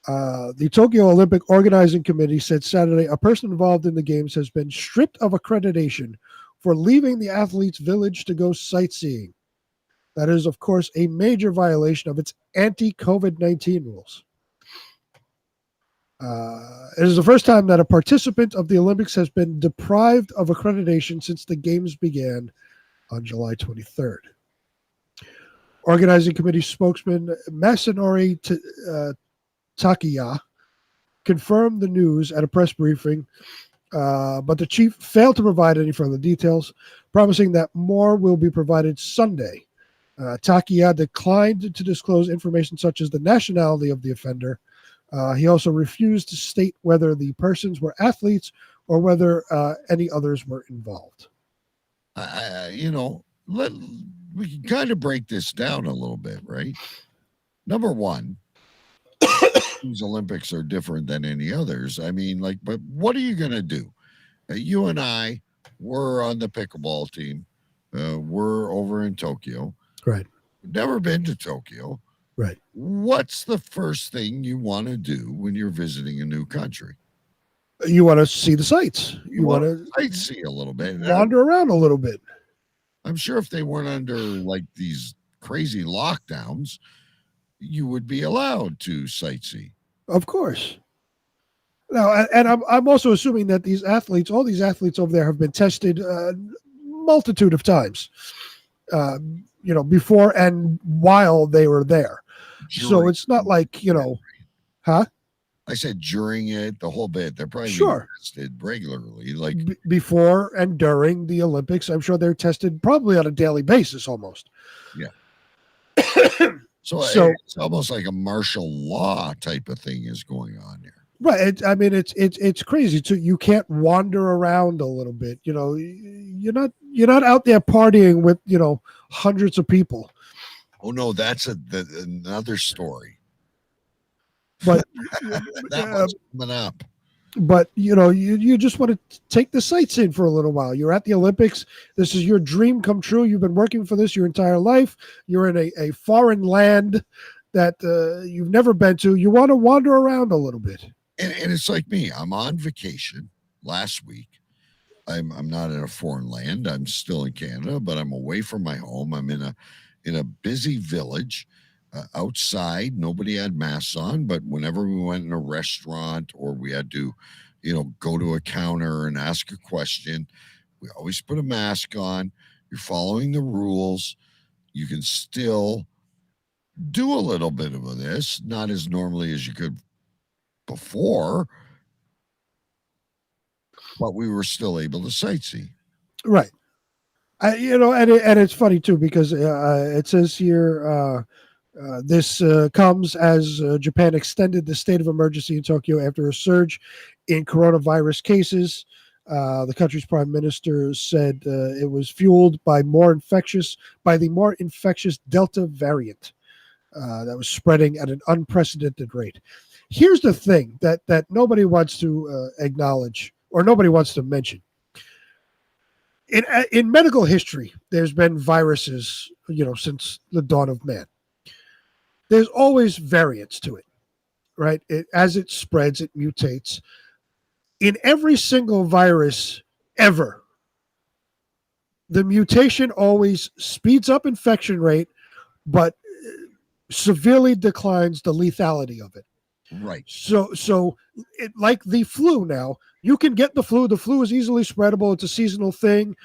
The Tokyo Olympic Organizing Committee said Saturday a person involved in the games has been stripped of accreditation for leaving the athletes' village to go sightseeing. That is, of course, a major violation of its anti-COVID-19 rules. It is the first time that a participant of the Olympics has been deprived of accreditation since the games began on July 23rd. Organizing Committee spokesman Masanori Takiya confirmed the news at a press briefing, but the chief failed to provide any further details, promising that more will be provided Sunday. Takiya declined to disclose information such as the nationality of the offender. He also refused to state whether the persons were athletes or whether any others were involved. We can kind of break this down a little bit, right? Number one, these Olympics are different than any others. I mean, but what are you going to do? You and I, we're on the pickleball team. We're over in Tokyo. Right. Never been to Tokyo. Right. What's the first thing you want to do when you're visiting a new country? You want to see the sights. You want to sightsee a little bit. Wander around a little bit. I'm sure if they weren't under like these crazy lockdowns, you would be allowed to sightsee. Of course. Now, and I'm also assuming that these athletes, all these athletes over there, have been tested multitude of times, before and while they were there. So it's not like, huh? I said during it, the whole bit. They're probably being Sure. tested regularly, like Before and during the Olympics. I'm sure they're tested probably on a daily basis almost. yeah. So it's almost like a martial law type of thing is going on here. Right. It's crazy too. You can't wander around a little bit. You're not out there partying with hundreds of people. Oh no, that's another story. But that one's coming up. But you just want to take the sights in for a little while. You're at the Olympics. This is your dream come true. You've been working for this your entire life. You're in a foreign land that you've never been to. You want to wander around a little bit. And it's like me. I'm on vacation last week. I'm not in a foreign land. I'm still in Canada, but I'm away from my home. I'm in a busy village. Outside, nobody had masks on, but whenever we went in a restaurant or we had to, go to a counter and ask a question, we always put a mask on. You're following the rules. You can still do a little bit of this, not as normally as you could before, but we were still able to sightsee. Right. And it's funny too, because it says here, this comes as Japan extended the state of emergency in Tokyo after a surge in coronavirus cases. The country's prime minister said it was fueled by the more infectious Delta variant that was spreading at an unprecedented rate. Here's the thing that nobody wants to acknowledge or nobody wants to mention. In medical history, there's been viruses, since the dawn of man. There's always variants to it, right? As it spreads, it mutates. In every single virus ever, the mutation always speeds up infection rate, but severely declines the lethality of it. Right. So like the flu now, you can get the flu. The flu is easily spreadable. It's a seasonal thing.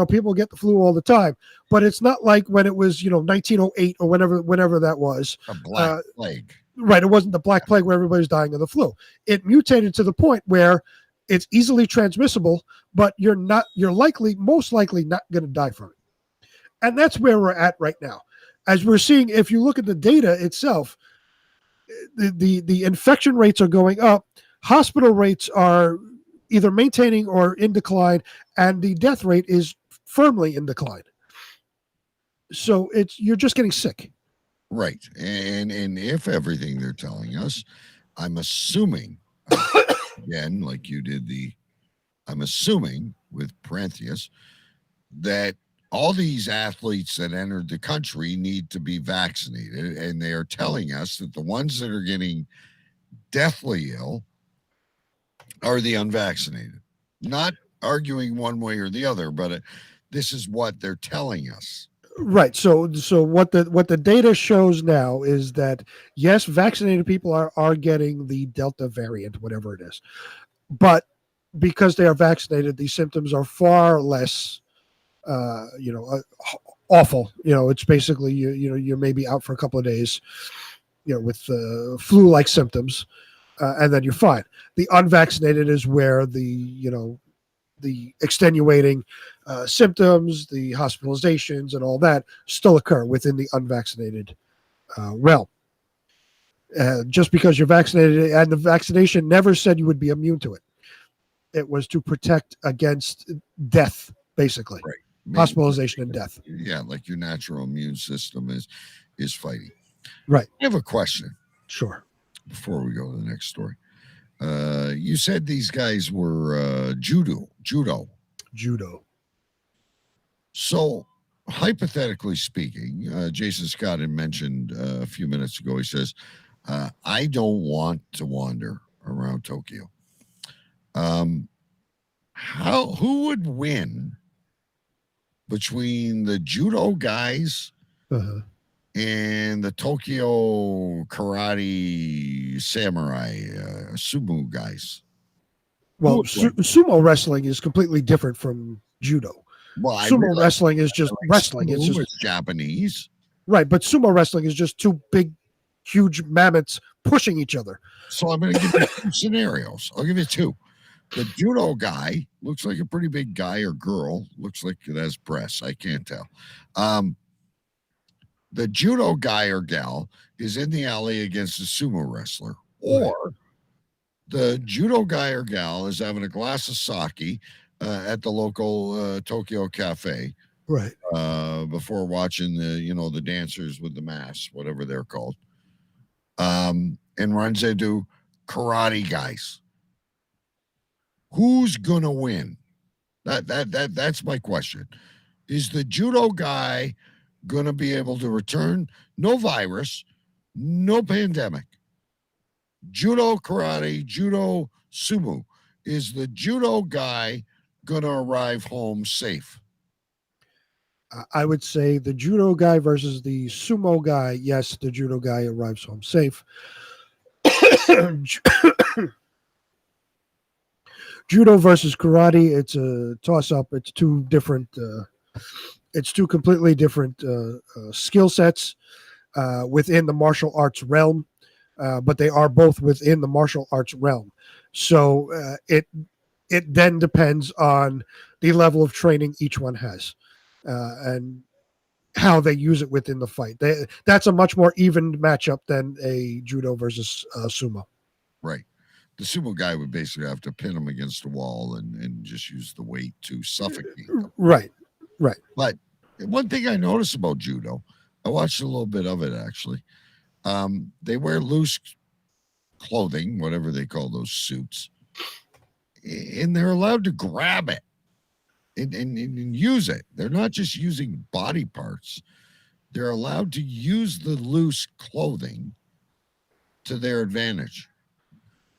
People get the flu all the time. But it's not like when it was, 1908 or whenever that was. A black plague. Right. It wasn't the Black Plague where everybody's dying of the flu. It mutated to the point where it's easily transmissible, but you're most likely not going to die from it. And that's where we're at right now. As we're seeing, if you look at the data itself, the infection rates are going up. Hospital rates are either maintaining or in decline, and the death rate is firmly in decline. So you're just getting sick. Right. And if everything they're telling us, I'm assuming, again, like you did I'm assuming with Parentheus, that all these athletes that entered the country need to be vaccinated, and they are telling us that the ones that are getting deathly ill are the unvaccinated. Not arguing one way or the other, but this is what they're telling us. Right. So what the data shows now is that yes, vaccinated people are getting the Delta variant, whatever it is, but because they are vaccinated, the symptoms are far less awful. It's basically you're maybe out for a couple of days, with flu-like symptoms, and then you're fine. The unvaccinated is where the extenuating symptoms, the hospitalizations, and all that still occur within the unvaccinated realm. Just because you're vaccinated, and the vaccination never said you would be immune to it. It was to protect against death, basically. Right. Hospitalization and death. Yeah, like your natural immune system is fighting. Right. I have a question. Sure. Before we go to the next story. You said these guys were judo. So, hypothetically speaking, Jason Scott had mentioned a few minutes ago, he says, I don't want to wander around Tokyo. Who would win between the judo guys and the Tokyo karate samurai sumo guys. Well, sumo wrestling is completely different from judo. Well, sumo wrestling is just wrestling. It's just Japanese. Right, but sumo wrestling is just two big, huge mammoths pushing each other. So I'm going to give you two scenarios. I'll give you two. The judo guy looks like a pretty big guy or girl. Looks like it has breasts. I can't tell. The judo guy or gal is in the alley against a sumo wrestler. Or the judo guy or gal is having a glass of sake at the local Tokyo cafe. Right. Before watching the dancers with the masks, whatever they're called. And runs into karate guys. Who's gonna win? That's my question. Is the judo guy gonna be able to return? No virus, no pandemic. Judo, karate, judo, sumo. Is the judo guy gonna arrive home safe? I would say the judo guy versus the sumo guy. Yes, the judo guy arrives home safe. Judo versus karate, it's a toss-up. It's two different. It's two completely different skill sets within the martial arts realm, but they are both within the martial arts realm. So it then depends on the level of training each one has, and how they use it within the fight. That's a much more even matchup than a judo versus sumo. Right. The sumo guy would basically have to pin him against the wall and just use the weight to suffocate them. Right. But one thing I noticed about judo, I watched a little bit of it actually. They wear loose clothing, whatever they call those suits, and they're allowed to grab it and use it. They're not just using body parts. They're allowed to use the loose clothing to their advantage.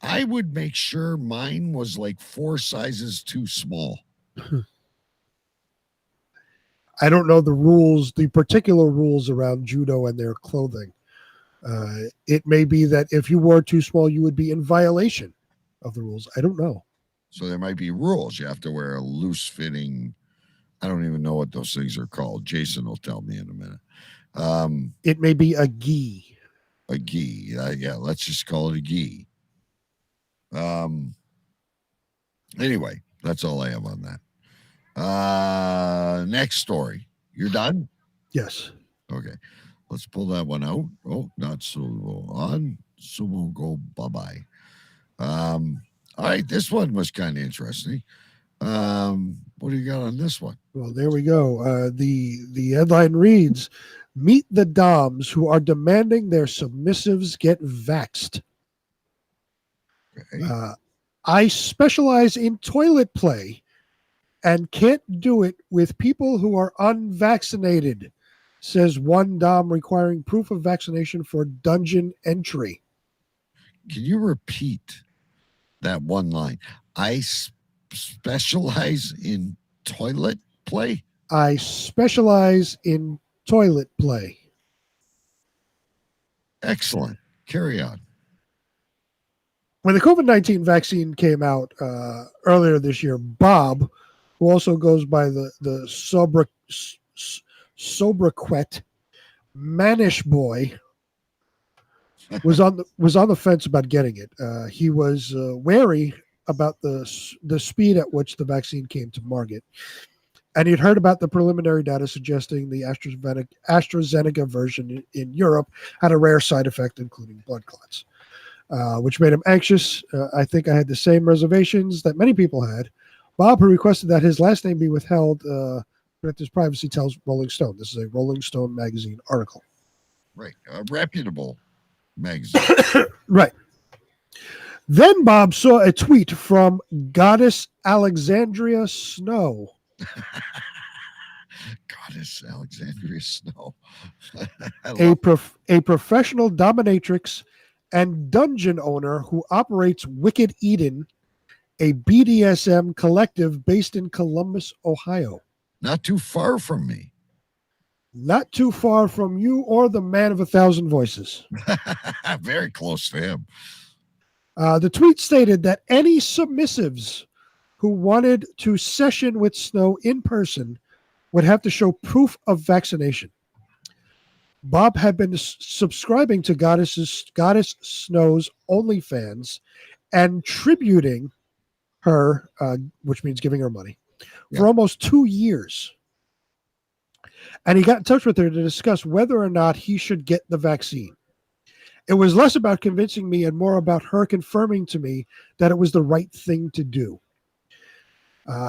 I would make sure mine was like 4 sizes too small. I don't know the particular rules around judo and their clothing. It may be that if you wore too small, you would be in violation of the rules. I don't know. So there might be rules. You have to wear a loose fitting. I don't even know what those things are called. Jason will tell me in a minute. It may be a gi. A gi. Yeah, let's just call it a gi. Anyway, that's all I have on that. Next story. You're done? Yes. Okay. Let's pull that one out. Oh, not so on. Sumo go bye-bye. All right, this one was kind of interesting. What do you got on this one? Well, there we go. The headline reads, "Meet the Doms who are demanding their submissives get vaxxed." Okay. I specialize in toilet play and can't do it with people who are unvaccinated, says one Dom requiring proof of vaccination for dungeon entry. Can you repeat that one line? I specialize in toilet play? I specialize in toilet play. Excellent. Carry on. When the COVID-19 vaccine came out earlier this year, Bob, who also goes by the sobriquet Manish Boy, was on the fence about getting it. He was wary about the speed at which the vaccine came to market, and he'd heard about the preliminary data suggesting the AstraZeneca version in Europe had a rare side effect, including blood clots, which made him anxious. I think I had the same reservations that many people had. Bob, who requested that his last name be withheld, protect his privacy, tells Rolling Stone. This is a Rolling Stone magazine article. Right. A reputable magazine. Right. Then Bob saw a tweet from Goddess Alexandria Snow. Goddess Alexandria Snow. A professional dominatrix and dungeon owner who operates Wicked Eden, a BDSM collective based in Columbus, Ohio. Not too far from me. Not too far from you or the man of 1,000 voices. Very close to him. The tweet stated that any submissives who wanted to session with Snow in person would have to show proof of vaccination. Bob had been subscribing to Goddess Snow's OnlyFans and tributing her, which means giving her money, for almost 2 years. And he got in touch with her to discuss whether or not he should get the vaccine. It was less about convincing me and more about her confirming to me that it was the right thing to do.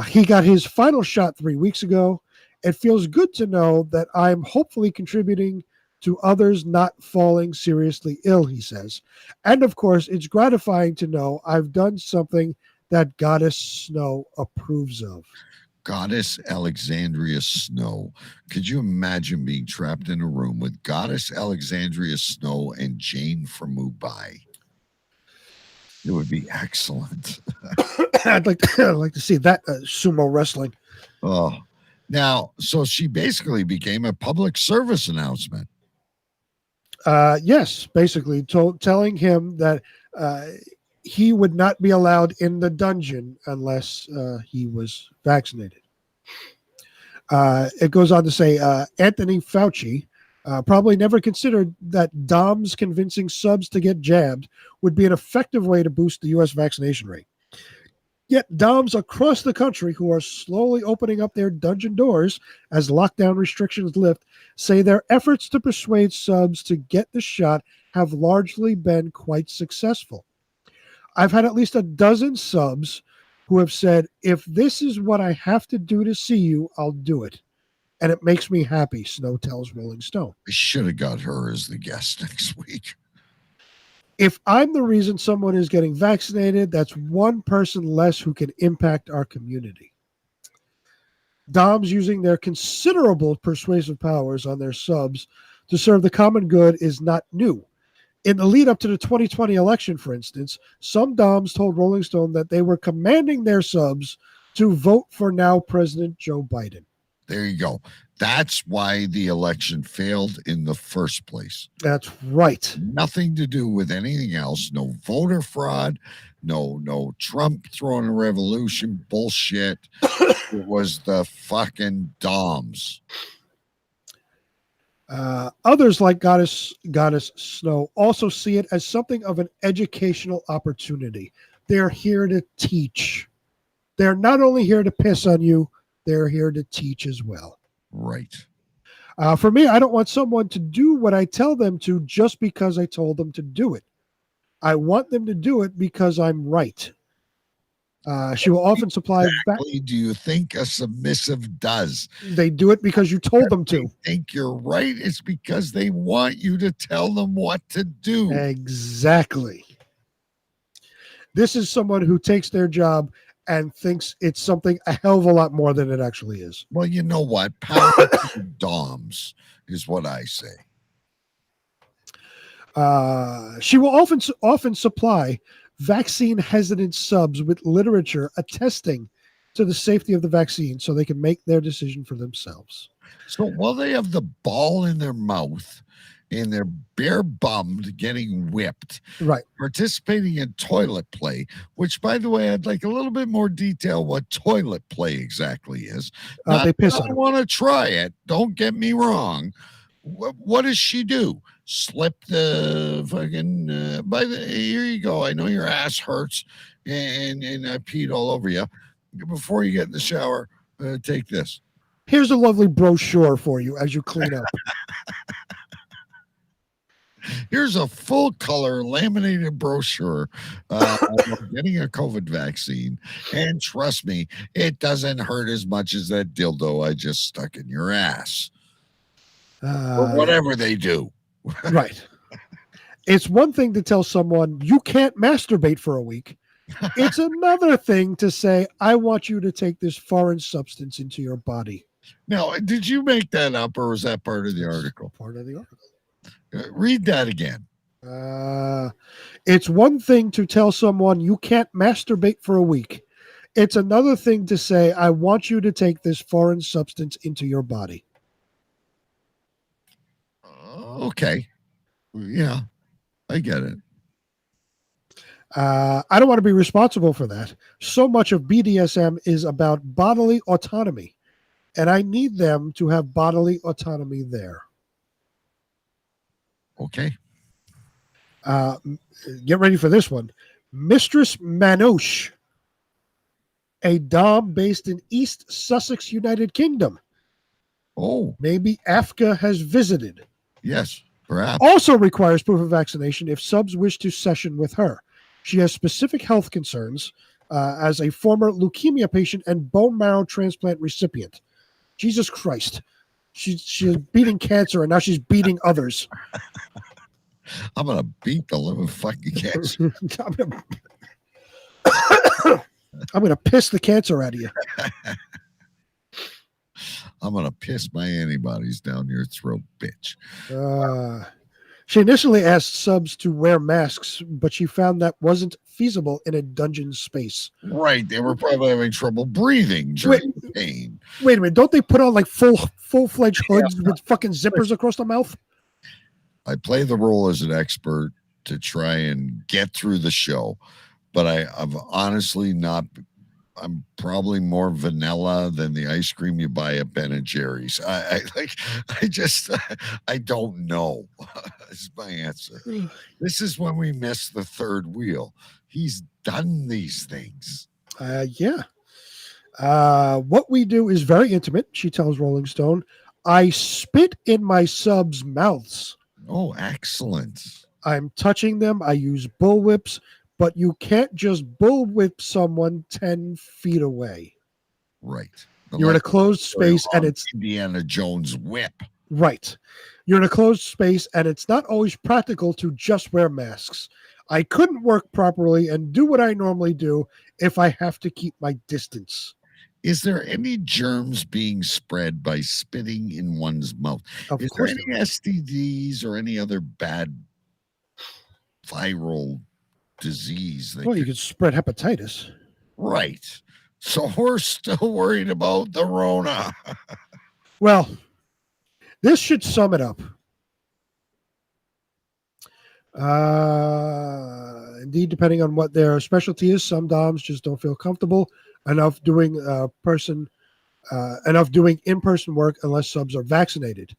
He got his final shot 3 weeks ago. It feels good to know that I'm hopefully contributing to others not falling seriously ill, he says. And of course, it's gratifying to know I've done something that Goddess Snow approves of. Goddess Alexandria Snow. Could you imagine being trapped in a room with Goddess Alexandria Snow and Jane from Mumbai? It would be excellent. I'd like to see that sumo wrestling. Oh, now, so she basically became a public service announcement. Yes, basically telling him that he would not be allowed in the dungeon unless he was vaccinated. It goes on to say Anthony Fauci probably never considered that DOMs convincing subs to get jabbed would be an effective way to boost the U.S. vaccination rate. Yet DOMs across the country who are slowly opening up their dungeon doors as lockdown restrictions lift say their efforts to persuade subs to get the shot have largely been quite successful. I've had at least a dozen subs who have said, if this is what I have to do to see you, I'll do it. And it makes me happy, Snow tells Rolling Stone. I should have got her as the guest next week. If I'm the reason someone is getting vaccinated, that's one person less who can impact our community. DOMs using their considerable persuasive powers on their subs to serve the common good is not new. In the lead up to the 2020 election, for instance, some DOMs told Rolling Stone that they were commanding their subs to vote for now President Joe Biden. There you go. That's why the election failed in the first place. That's right. Nothing to do with anything else. No voter fraud. No Trump throwing a revolution bullshit. It was the fucking DOMs. Others like Goddess Snow also see it as something of an educational opportunity. They're here to teach. They're not only here to piss on you, they're here to teach as well. Right. For me, I don't want someone to do what I tell them to just because I told them to do it. I want them to do it because I'm right. She will often supply. Exactly do you think a submissive does? They do it because you told them to. They think you're right. It's because they want you to tell them what to do. Exactly. This is someone who takes their job and thinks it's something a hell of a lot more than it actually is. Well, you know what? Power to the DOMs is what I say. She will often supply vaccine hesitant subs with literature attesting to the safety of the vaccine so they can make their decision for themselves. So while they have the ball in their mouth and they're bare bummed getting whipped, right, participating in toilet play, which, by the way, I'd like a little bit more detail what toilet play exactly is. They piss on I want to try it. Don't get me wrong. What does she do? Slip the fucking here you go. I know your ass hurts and I peed all over you. Before you get in the shower, take this. Here's a lovely brochure for you as you clean up. Here's a full color laminated brochure on getting a COVID vaccine. And trust me, it doesn't hurt as much as that dildo I just stuck in your ass. Or whatever they do. Right. It's one thing to tell someone you can't masturbate for a week. It's another thing to say, I want you to take this foreign substance into your body. Now, did you make that up or was that part of the article? Part of the article. Read that again. It's one thing to tell someone you can't masturbate for a week. It's another thing to say, I want you to take this foreign substance into your body. Okay. Yeah, I get it. I don't want to be responsible for that. So much of BDSM is about bodily autonomy, and I need them to have bodily autonomy there. Okay. Get ready for this one. Mistress Manouche, a dom based in East Sussex, United Kingdom. Oh. Maybe AFCA has visited. Yes, perhaps. Also requires proof of vaccination if subs wish to session with her. She has specific health concerns as a former leukemia patient and bone marrow transplant recipient. Jesus Christ. She's beating cancer, and now she's beating others. I'm going to beat the living fucking cancer. I'm going to piss the cancer out of you. I'm going to piss my antibodies down your throat, bitch. She initially asked subs to wear masks, but she found that wasn't feasible in a dungeon space. Right. They were probably having trouble breathing during pain. Wait a minute. Don't they put on like full-fledged hoods with fucking zippers across the mouth? I play the role as an expert to try and get through the show, but I've honestly not. I'm probably more vanilla than the ice cream you buy at Ben and Jerry's. I don't know. Is my answer. This is when we miss the third wheel. He's done these things. Yeah. What we do is very intimate, she tells Rolling Stone. I spit in my subs' mouths. Oh, excellent. I'm touching them. I use bullwhips. But you can't just bullwhip someone 10 feet away. Right. You're in a closed space and it's Indiana Jones whip. Right. You're in a closed space and it's not always practical to just wear masks. I couldn't work properly and do what I normally do if I have to keep my distance. Is there any germs being spread by spitting in one's mouth? Is there any STDs or any other bad viral disease? Well, you could spread hepatitis. Right. So we're still worried about the Rona. Well, this should sum it up. Indeed, depending on what their specialty is, some DOMs just don't feel comfortable enough doing in-person work unless subs are vaccinated.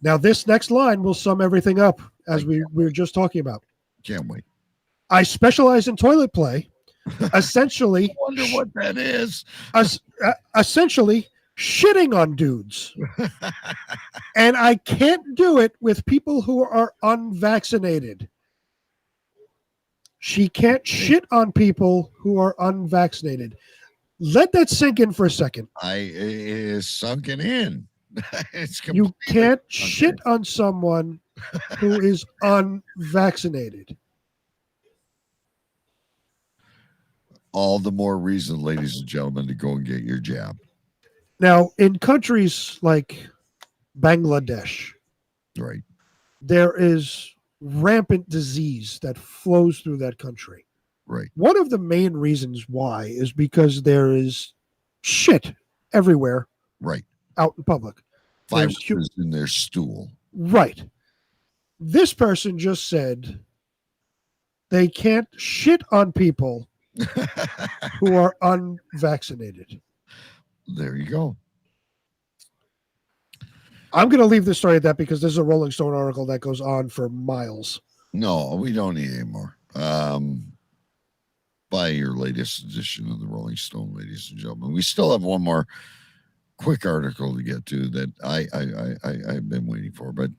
Now, this next line will sum everything up as we were just talking about. Can't wait. I specialize in toilet play. Essentially, I wonder what that is. Essentially, shitting on dudes. And I can't do it with people who are unvaccinated. She can't shit on people who are unvaccinated. Let that sink in for a second. It is sunken in. You can't shit on someone who is unvaccinated. All the more reason, ladies and gentlemen, to go and get your jab. Now, in countries like Bangladesh, right, there is rampant disease that flows through that country. Right. One of the main reasons why is because there is shit everywhere. Right. Out in public. Viruses in their stool. Right. This person just said they can't shit on people who are unvaccinated. There you go. I'm going to leave this story at that because there's a Rolling Stone article that goes on for miles. No, we don't need any more. Buy your latest edition of the Rolling Stone, ladies and gentlemen. We still have one more quick article to get to that I've been waiting for, but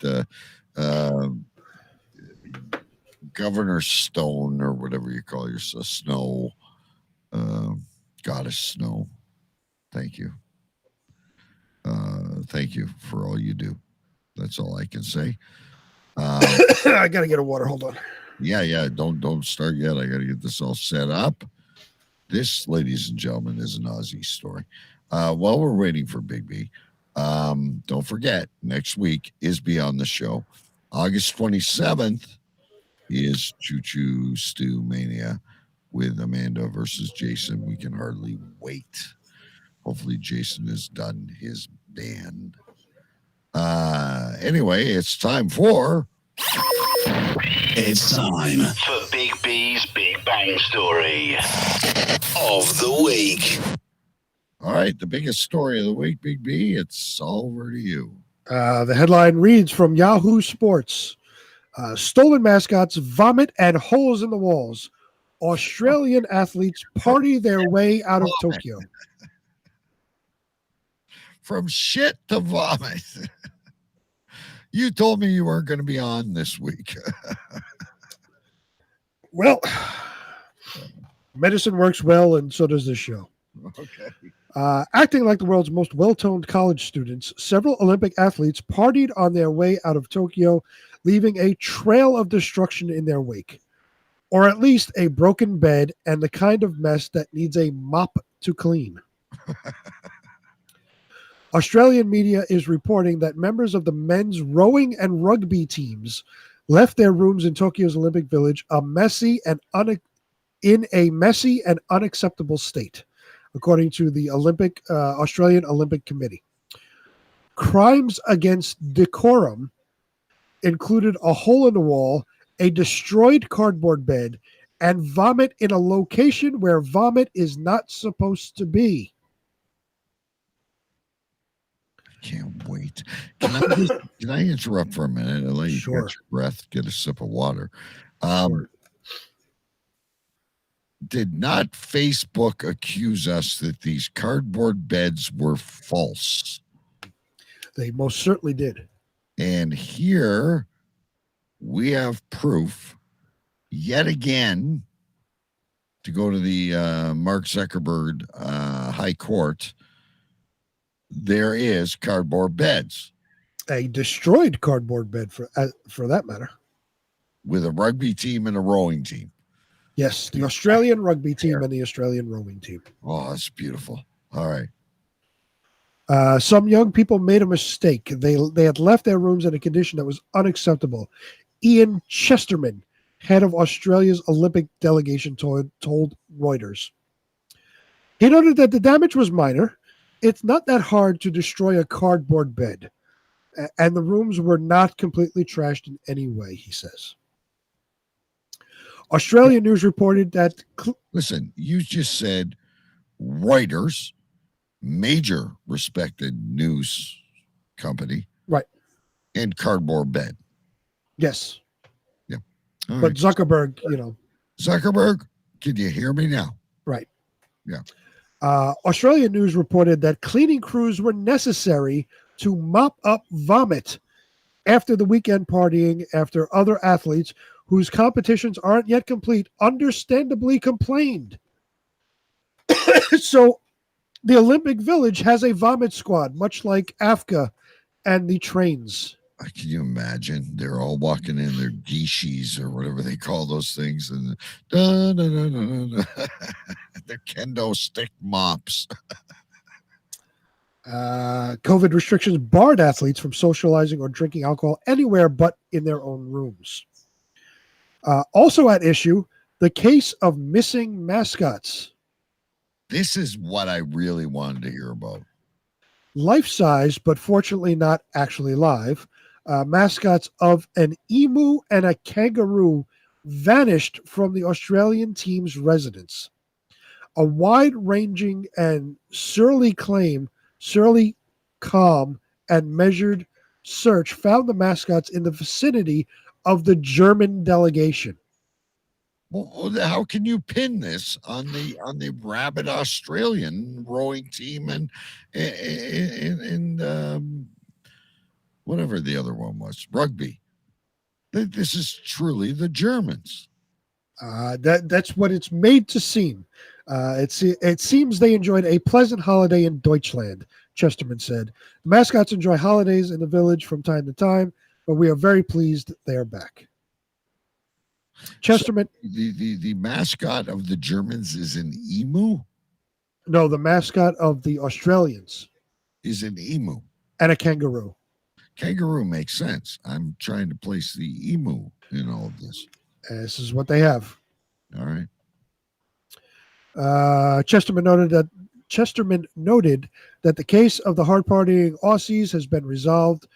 Governor Stone, or whatever you call yourself, Snow, Goddess Snow. Thank you. Thank you for all you do. That's all I can say. I gotta get a water. Hold on. Yeah. Don't start yet. I gotta get this all set up. This, ladies and gentlemen, is an Aussie story. While we're waiting for Big B, don't forget, next week is Beyond the Show. August 27th is Choo Choo Mania with Amanda versus Jason. We can hardly wait. Hopefully Jason has done his band. Anyway, it's time for... It's time for Big B's Big Bang Story of the Week. All right, the biggest story of the week, Big B, it's over to you. The headline reads from Yahoo Sports. Stolen mascots, vomit, and holes in the walls. Australian athletes party their way out of Tokyo. From shit to vomit. You told me you weren't going to be on this week. Well, medicine works well, and so does this show. Okay. Acting like the world's most well-toned college students, several Olympic athletes partied on their way out of Tokyo, leaving a trail of destruction in their wake, or at least a broken bed and the kind of mess that needs a mop to clean. Australian media is reporting that members of the men's rowing and rugby teams left their rooms in Tokyo's Olympic Village in a messy and unacceptable state, according to the Australian Olympic Committee. Crimes against decorum included a hole in the wall, a destroyed cardboard bed, and vomit in a location where vomit is not supposed to be. Can't wait. Can I interrupt for a minute and let you catch your breath, get a sip of water? Did not Facebook accuse us that these cardboard beds were false? They most certainly did. And here we have proof yet again to go to the Mark Zuckerberg High Court. There is cardboard beds. A destroyed cardboard bed, for that matter. With a rugby team and a rowing team. Yes, the Australian rugby team and the Australian rowing team. Oh, that's beautiful. All right. Some young people made a mistake. They had left their rooms in a condition that was unacceptable. Ian Chesterman, head of Australia's Olympic delegation, told Reuters. He noted that the damage was minor. It's not that hard to destroy a cardboard bed, and the rooms were not completely trashed in any way, he says. Australian news reported that... Listen, you just said Reuters, major respected news company. Right. And cardboard bed. Yes. Yeah. All but right. Zuckerberg, Zuckerberg, can you hear me now? Right. Yeah. Australian news reported that cleaning crews were necessary to mop up vomit after the weekend partying after other athletes whose competitions aren't yet complete understandably complained. So the Olympic Village has a vomit squad, much like AFCA and the trains. Can you imagine? They're all walking in their gishis or whatever they call those things, and their kendo stick mops. COVID restrictions barred athletes from socializing or drinking alcohol anywhere but in their own rooms. Also at issue, the case of missing mascots. This is what I really wanted to hear about. Life-size, but fortunately not actually live, mascots of an emu and a kangaroo vanished from the Australian team's residence. A wide-ranging and surly calm and measured search found the mascots in the vicinity of the German delegation. Well, how can you pin this on the rabid Australian rowing team and whatever the other one was, rugby? This is truly the Germans. That's what it's made to seem. It seems they enjoyed a pleasant holiday in Deutschland, Chesterman said. The mascots enjoy holidays in the village from time to time, but we are very pleased they are back. Chesterman. So the mascot of the Germans is an emu? No, the mascot of the Australians is an emu. And a kangaroo. Kangaroo makes sense. I'm trying to place the emu in all of this. This is what they have. All right. Chesterman noted that the case of the hard partying Aussies has been resolved.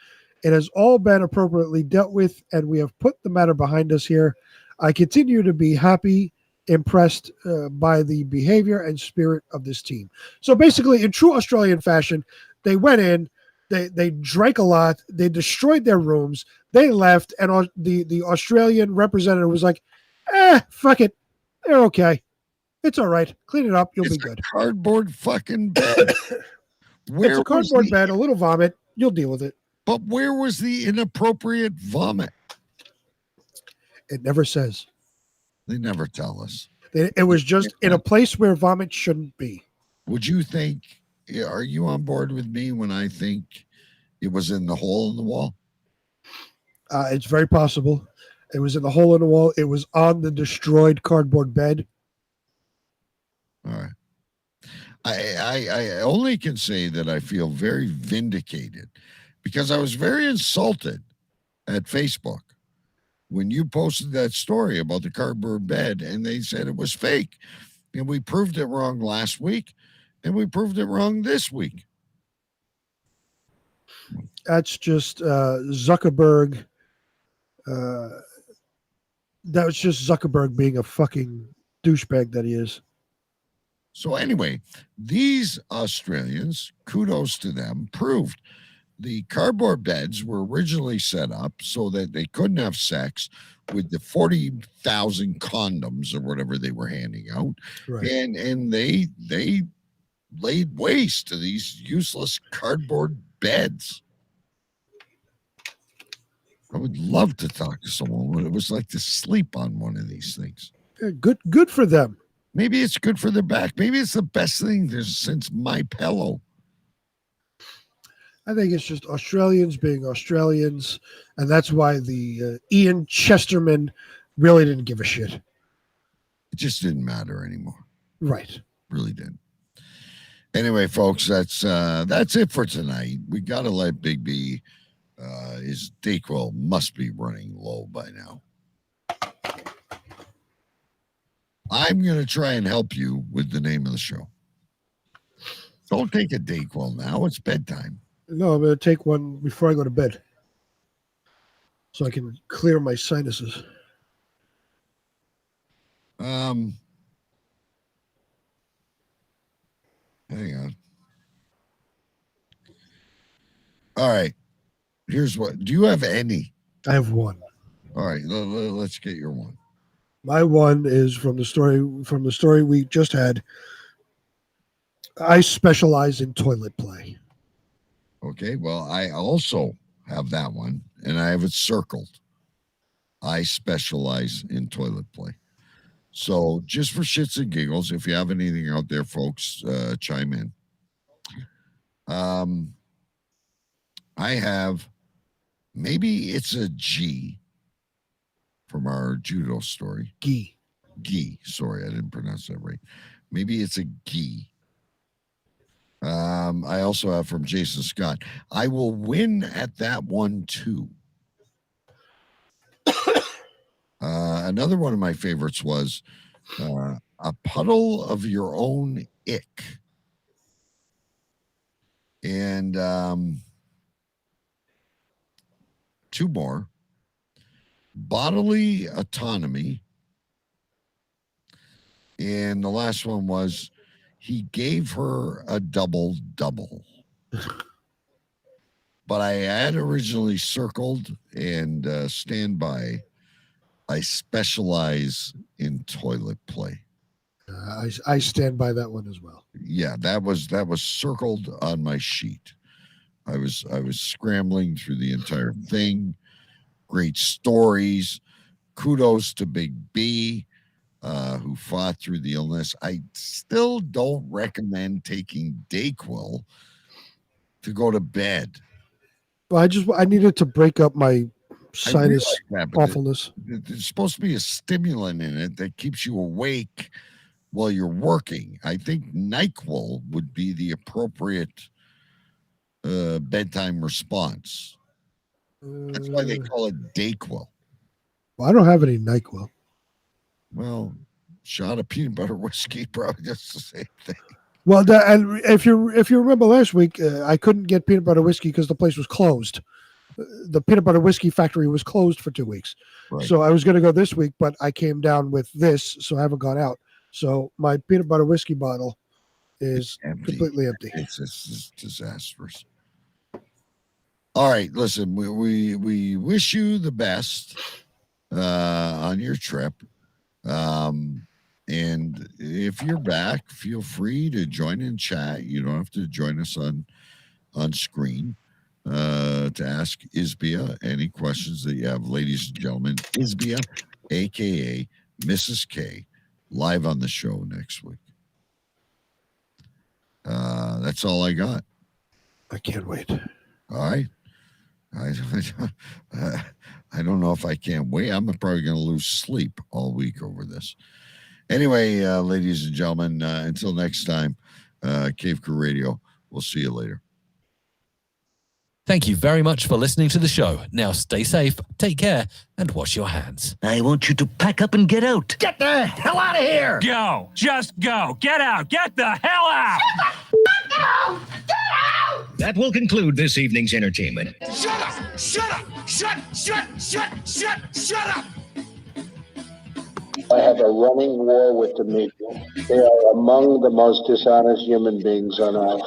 It has all been appropriately dealt with, and we have put the matter behind us here. I continue to be impressed by the behavior and spirit of this team. So basically, in true Australian fashion, they went in, they drank a lot, they destroyed their rooms, they left, and the Australian representative was like, fuck it, they're okay. It's all right. Clean it up. You'll be good. Cardboard fucking bed. It's a cardboard bed, a little vomit. You'll deal with it. But where was the inappropriate vomit? It never says. They never tell us. It was just in a place where vomit shouldn't be. Would you think, are you on board with me when I think it was in the hole in the wall? It's very possible. It was in the hole in the wall. It was on the destroyed cardboard bed. All right. I only can say that I feel very vindicated because I was very insulted at Facebook when you posted that story about the cardboard bed and they said it was fake. And we proved it wrong last week and we proved it wrong this week. That's just Zuckerberg. That was just Zuckerberg being a fucking douchebag that he is. So anyway, these Australians, kudos to them, proved the cardboard beds were originally set up so that they couldn't have sex with the 40,000 condoms or whatever they were handing out. Right. And they laid waste to these useless cardboard beds. I would love to talk to someone what it was like to sleep on one of these things. Yeah, good for them. Maybe it's good for their back. Maybe it's the best thing since My Pillow. I think it's just Australians being Australians, and that's why the Ian Chesterman really didn't give a shit. It just didn't matter anymore. Right. Really didn't. Anyway, folks, that's it for tonight. We got to let Big B. His Dayquil must be running low by now. I'm going to try and help you with the name of the show. Don't take a Dayquil now. It's bedtime. No, I'm going to take one before I go to bed so I can clear my sinuses. Hang on. All right. Here's what. Do you have any? I have one. All right. Let's get your one. My one is from the story we just had. I specialize in toilet play. Okay, well, I also have that one, and I have it circled. I specialize in toilet play. So just for shits and giggles, if you have anything out there, folks, chime in. I have, maybe it's a G from our judo story. Gi. Sorry, I didn't pronounce that right. Maybe it's a gi. I also have from Jason Scott. I will win at that one too. Another one of my favorites was a puddle of your own ick. And two more. Bodily autonomy. And the last one was he gave her a double-double. But I had originally circled and stand by. I specialize in toilet play. I stand by that one as well. Yeah, that was circled on my sheet. I was scrambling through the entire thing. Great stories. Kudos to Big B, who fought through the illness. I still don't recommend taking Dayquil to go to bed. Well, I needed to break up my sinus awfulness. There's supposed to be a stimulant in it that keeps you awake while you're working. I think NyQuil would be the appropriate bedtime response. That's why they call it Dayquil. Well, I don't have any NyQuil. Well, shot of peanut butter whiskey probably does the same thing. Well, and if you remember last week, I couldn't get peanut butter whiskey because the place was closed. The peanut butter whiskey factory was closed for 2 weeks. Right. So I was going to go this week, but I came down with this, so I haven't gone out. So my peanut butter whiskey bottle is completely empty. It's disastrous. All right, listen, we wish you the best on your trip. And if you're back, feel free to join in chat. You don't have to join us on screen to ask Isbia any questions that you have. Ladies and gentlemen, Isbia, a.k.a. Mrs. K, live on the show next week. That's all I got. I can't wait. All right. I don't know if I can't wait. I'm probably going to lose sleep all week over this. Anyway, ladies and gentlemen, until next time, Cave Crew Radio. We'll see you later. Thank you very much for listening to the show. Now stay safe, take care, and wash your hands. I want you to pack up and get out. Get the hell out of here! Go. Just go. Get out. Get the hell out! That will conclude this evening's entertainment. Shut up! Shut up! Shut up! I have a running war with the media. They are among the most dishonest human beings on earth.